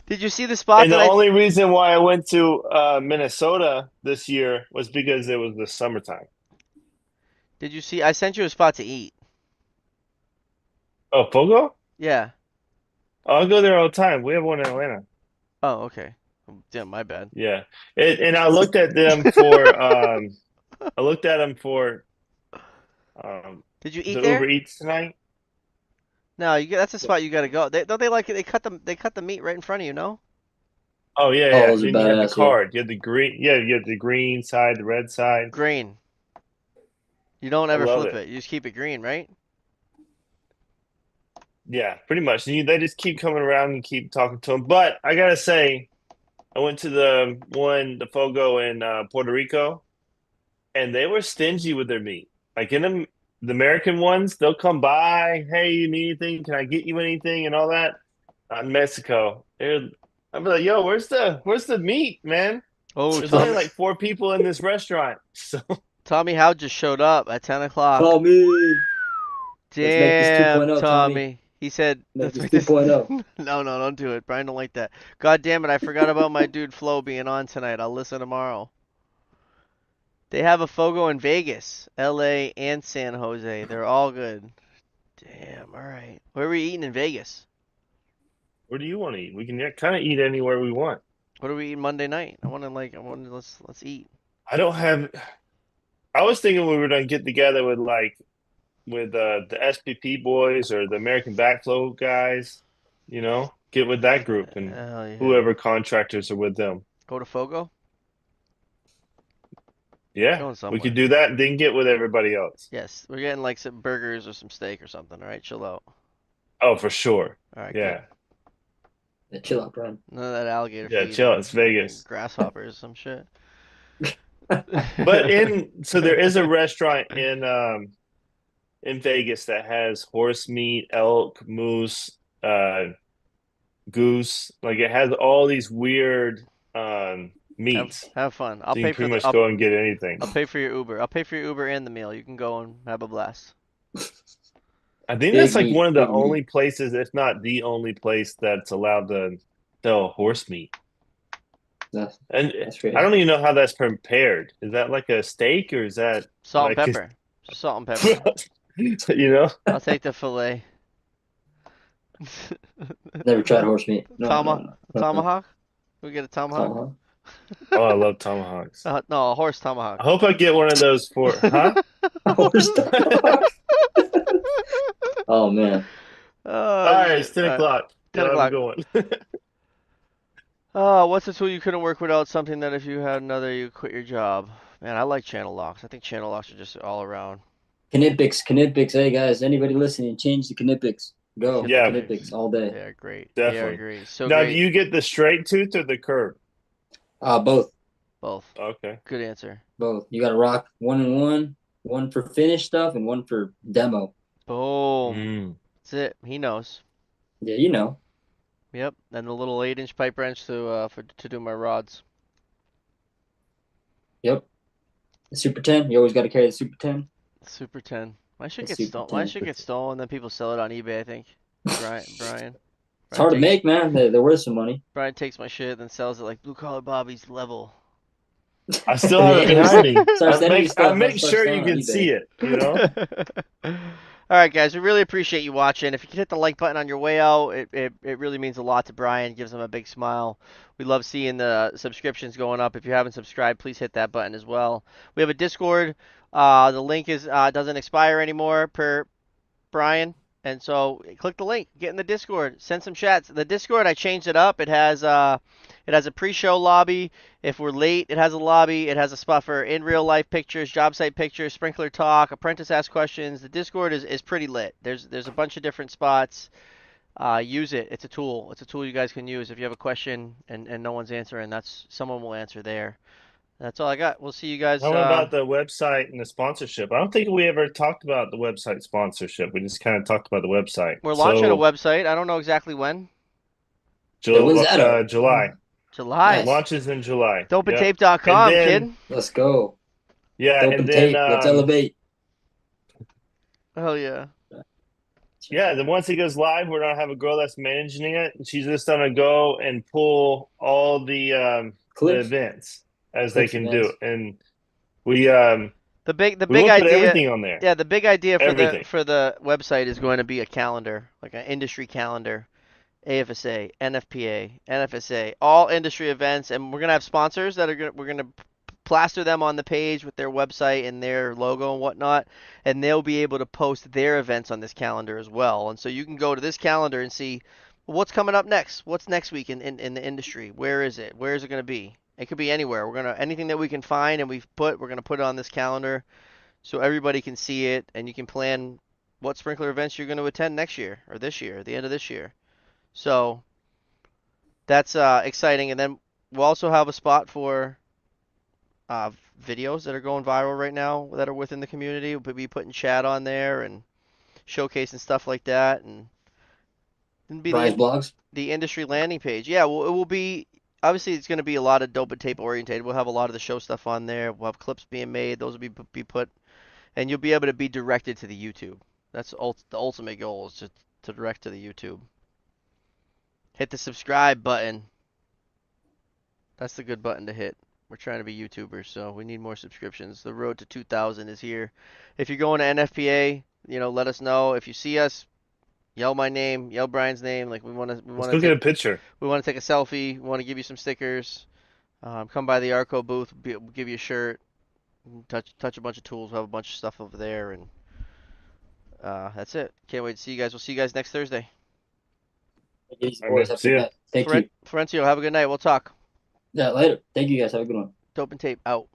Speaker 2: Did you see the spot
Speaker 1: and the
Speaker 2: that I?
Speaker 1: only reason why I went to Minnesota this year was because it was the summertime.
Speaker 2: Did you see? I sent you a spot to eat.
Speaker 1: Oh, Fogo?
Speaker 2: Yeah.
Speaker 1: Oh, I'll go there all the time. We have one in Atlanta.
Speaker 2: Oh, okay. Damn, my bad.
Speaker 1: Yeah. And I looked at them for I looked at them for
Speaker 2: Did you eat
Speaker 1: the
Speaker 2: there?
Speaker 1: Uber Eats tonight.
Speaker 2: No, that's a spot you gotta go. Don't they like it? They cut the meat right in front of you, no?
Speaker 1: Oh yeah,
Speaker 3: Oh,
Speaker 1: yeah.
Speaker 3: those are
Speaker 1: Then you have the
Speaker 3: badass. Yeah.
Speaker 1: card. You have the green, yeah, you have the green side, the red side.
Speaker 2: Green. You don't
Speaker 1: I
Speaker 2: ever
Speaker 1: love
Speaker 2: flip
Speaker 1: it.
Speaker 2: it. You just keep it green, right?
Speaker 1: Yeah, pretty much. And they just keep coming around and keep talking to them. But I gotta say, I went to the Fogo in Puerto Rico, and they were stingy with their meat. Like in the American ones, they'll come by, hey, you need anything? Can I get you anything? And all that. In Mexico, I'd be like, yo, where's the meat, man?
Speaker 2: Oh,
Speaker 1: There's only
Speaker 2: Tommy.
Speaker 1: like four people in this restaurant. So
Speaker 2: Tommy Howe just showed up at 10 o'clock.
Speaker 3: Tommy, let's make this
Speaker 2: Damn,
Speaker 3: 2.0, Tommy.
Speaker 2: Tommy. He said,
Speaker 3: Make
Speaker 2: let's
Speaker 3: this
Speaker 2: make this.
Speaker 3: 2.0.
Speaker 2: No, no, don't do it. Brian don't like that. God damn it, I forgot about my dude Flo being on tonight. I'll listen tomorrow. They have a Fogo in Vegas, LA, and San Jose. They're all good. Damn, all right. Where are we eating in Vegas?
Speaker 1: where do you want to eat? We can kind of eat anywhere we want.
Speaker 2: What are we eating Monday night? I want to let's eat.
Speaker 1: I don't have. I was thinking we were gonna get together with the SPP boys or the American Backflow guys. Get with that group and
Speaker 2: Hell yeah.
Speaker 1: whoever contractors are with them.
Speaker 2: Go to Fogo?
Speaker 1: Yeah,
Speaker 2: Going
Speaker 1: we could
Speaker 2: somewhere.
Speaker 1: do that. Then get with everybody else.
Speaker 2: Yes, we're getting like some burgers or some steak or something. All right, chill out.
Speaker 1: Oh, for sure.
Speaker 2: All right, good.
Speaker 1: Yeah,
Speaker 3: Yeah, chill out, Brian.
Speaker 2: None of that alligator
Speaker 1: yeah.
Speaker 2: feed
Speaker 1: Chill.
Speaker 2: and
Speaker 1: It's
Speaker 2: fucking
Speaker 1: Vegas.
Speaker 2: grasshoppers, some shit.
Speaker 1: But so there is a restaurant in Vegas that has horse meat, elk, moose, goose. Like it has all these weird meats.
Speaker 2: Have fun.
Speaker 1: So you can pretty much go and get anything.
Speaker 2: I'll pay for your Uber. I'll pay for your Uber and the meal. You can go and have a blast.
Speaker 1: I think that's
Speaker 3: Big
Speaker 1: like
Speaker 3: meat,
Speaker 1: one of the
Speaker 3: big meat.
Speaker 1: only places, if not the only place, that's allowed to sell horse meat.
Speaker 3: That's
Speaker 1: And
Speaker 3: that's
Speaker 1: I
Speaker 3: crazy.
Speaker 1: don't even know how that's prepared. Is that like a steak or is that
Speaker 2: Salt and
Speaker 1: like
Speaker 2: pepper. Just salt and pepper.
Speaker 1: you know?
Speaker 2: I'll take the fillet.
Speaker 3: Never tried horse meat. No, no,
Speaker 2: Toma
Speaker 3: no.
Speaker 2: tomahawk? We get a tomahawk?
Speaker 3: Tomahawk.
Speaker 1: Oh, I love tomahawks.
Speaker 2: No, a horse
Speaker 1: I
Speaker 2: tomahawk.
Speaker 1: hope I get one of those for, huh?
Speaker 3: Horse tomahawk. Oh man.
Speaker 1: All
Speaker 2: Oh
Speaker 1: right,
Speaker 2: shit.
Speaker 1: it's 10 o'clock.
Speaker 2: 10
Speaker 1: I'm
Speaker 2: o'clock.
Speaker 1: going.
Speaker 2: Oh, what's a tool you couldn't work without? Something that if you had another, you quit your job. Man, I like channel locks. I think channel locks are just all around.
Speaker 3: Knipics, Knipics. Hey guys, anybody listening, change the Knipics. Go.
Speaker 2: Shit, the
Speaker 1: Yeah,
Speaker 3: Knipics all day.
Speaker 2: They are great. They are
Speaker 1: definitely.
Speaker 2: great. So
Speaker 1: Now, do
Speaker 2: great.
Speaker 1: you get the straight tooth or the curve?
Speaker 3: Both.
Speaker 2: Both.
Speaker 1: Okay.
Speaker 2: Good answer.
Speaker 3: Both. You gotta rock one and one for finished stuff and one for demo.
Speaker 2: Boom.
Speaker 1: Mm.
Speaker 2: That's it. He knows.
Speaker 3: Yeah, you know.
Speaker 2: Yep. And the little 8-inch pipe wrench to do my rods.
Speaker 3: Yep. The Super 10. You always gotta carry the Super 10.
Speaker 2: Super 10. Mine should
Speaker 3: The
Speaker 2: get
Speaker 3: Super
Speaker 2: stolen.
Speaker 3: 10
Speaker 2: Mine
Speaker 3: is
Speaker 2: should get stolen. Then people sell it on eBay. I think. Brian.
Speaker 3: It's hard to make, man. They're worth some money.
Speaker 2: Brian takes my shit, then sells it like blue collar Bobby's level.
Speaker 1: I still have it behind me.
Speaker 3: Start sending me
Speaker 1: I
Speaker 3: stuff. I'll
Speaker 1: make
Speaker 3: start
Speaker 1: sure
Speaker 3: selling
Speaker 1: you
Speaker 3: on
Speaker 1: can
Speaker 3: eBay.
Speaker 1: see it, you know?
Speaker 2: All right, guys, we really appreciate you watching. If you could hit the like button on your way out, it really means a lot to Brian. Gives him a big smile. We love seeing the subscriptions going up. If you haven't subscribed, please hit that button as well. We have a Discord. The link is doesn't expire anymore per Brian. And so click the link, get in the Discord, send some chats. The Discord, I changed it up. It has a pre-show lobby. If we're late, it has a lobby. It has a spot for in real life pictures, job site pictures, sprinkler talk, apprentice ask questions. The Discord is pretty lit. There's a bunch of different spots. Use it. It's a tool. It's a tool you guys can use if you have a question and no one's answering. That's someone will answer there. That's all I got. We'll see you guys.
Speaker 1: How about the website and the sponsorship? I don't think we ever talked about the website sponsorship. We just kind of talked about the website.
Speaker 2: We're launching a
Speaker 1: So,
Speaker 2: website. I don't know exactly when.
Speaker 3: Yeah, when's that up?
Speaker 1: July.
Speaker 2: July.
Speaker 3: Nice.
Speaker 1: Launches in July. Yep. And
Speaker 2: Dopeandtape.com,
Speaker 1: then,
Speaker 2: kid.
Speaker 3: Let's go.
Speaker 1: yeah,
Speaker 3: Dope
Speaker 1: and
Speaker 3: and
Speaker 1: then,
Speaker 3: tape. Let's elevate.
Speaker 2: Hell yeah.
Speaker 1: yeah, then once it goes live, we're gonna have a girl that's managing it. And she's just gonna go and pull all the
Speaker 3: Clips.
Speaker 1: events as they
Speaker 3: Clips
Speaker 1: can do.
Speaker 3: events.
Speaker 1: And we
Speaker 2: The
Speaker 1: we
Speaker 2: big
Speaker 1: want to put
Speaker 2: idea,
Speaker 1: everything on there.
Speaker 2: yeah, the big idea
Speaker 1: Everything.
Speaker 2: for the website is going to be a calendar, like an industry calendar, AFSA, NFPA, NFSA, all industry events, and we're gonna have sponsors that are we're gonna plaster them on the page with their website and their logo and whatnot, and they'll be able to post their events on this calendar as well. And so you can go to this calendar and see what's coming up next, what's next week in the industry, where is it, where is it gonna be? It could be anywhere. We're gonna anything that we can find and we're gonna put it on this calendar so everybody can see it and you can plan what sprinkler events you're going to attend next year or this year, the end of this year. So that's exciting. And then we'll also have a spot for videos that are going viral right now that are within the community. We'll be putting chat on there and showcasing stuff like that, and it'll be
Speaker 3: Brian's blogs.
Speaker 2: the industry landing page. Yeah, well, it will be. Obviously, it's going to be a lot of dope and tape orientated. We'll have a lot of the show stuff on there. We'll have clips being made. Those will be put and you'll be able to be directed to the YouTube. That's the ultimate goal is to direct to the YouTube. Hit the subscribe button. That's the good button to hit. We're trying to be YouTubers, so we need more subscriptions. The road to 2,000 is here. If you're going to NFPA, let us know. If you see us, yell my name, yell Brian's name. Like we
Speaker 1: Let's
Speaker 2: want
Speaker 1: go
Speaker 2: to
Speaker 1: get
Speaker 2: take
Speaker 1: a picture.
Speaker 2: we want to take a selfie. We want to give you some stickers. Come by the Arco booth. We'll give you a shirt. Touch a bunch of tools. We'll have a bunch of stuff over there, and that's it. Can't wait to see you guys. We'll see you guys next Thursday.
Speaker 3: Easy,
Speaker 1: All right,
Speaker 3: boys.
Speaker 1: man.
Speaker 3: Have a
Speaker 1: See
Speaker 3: good
Speaker 1: ya.
Speaker 3: night. Thank you.
Speaker 2: Florencio, have a good night. We'll talk.
Speaker 3: Yeah, later. Thank you guys. Have a good one.
Speaker 2: Dope and tape out.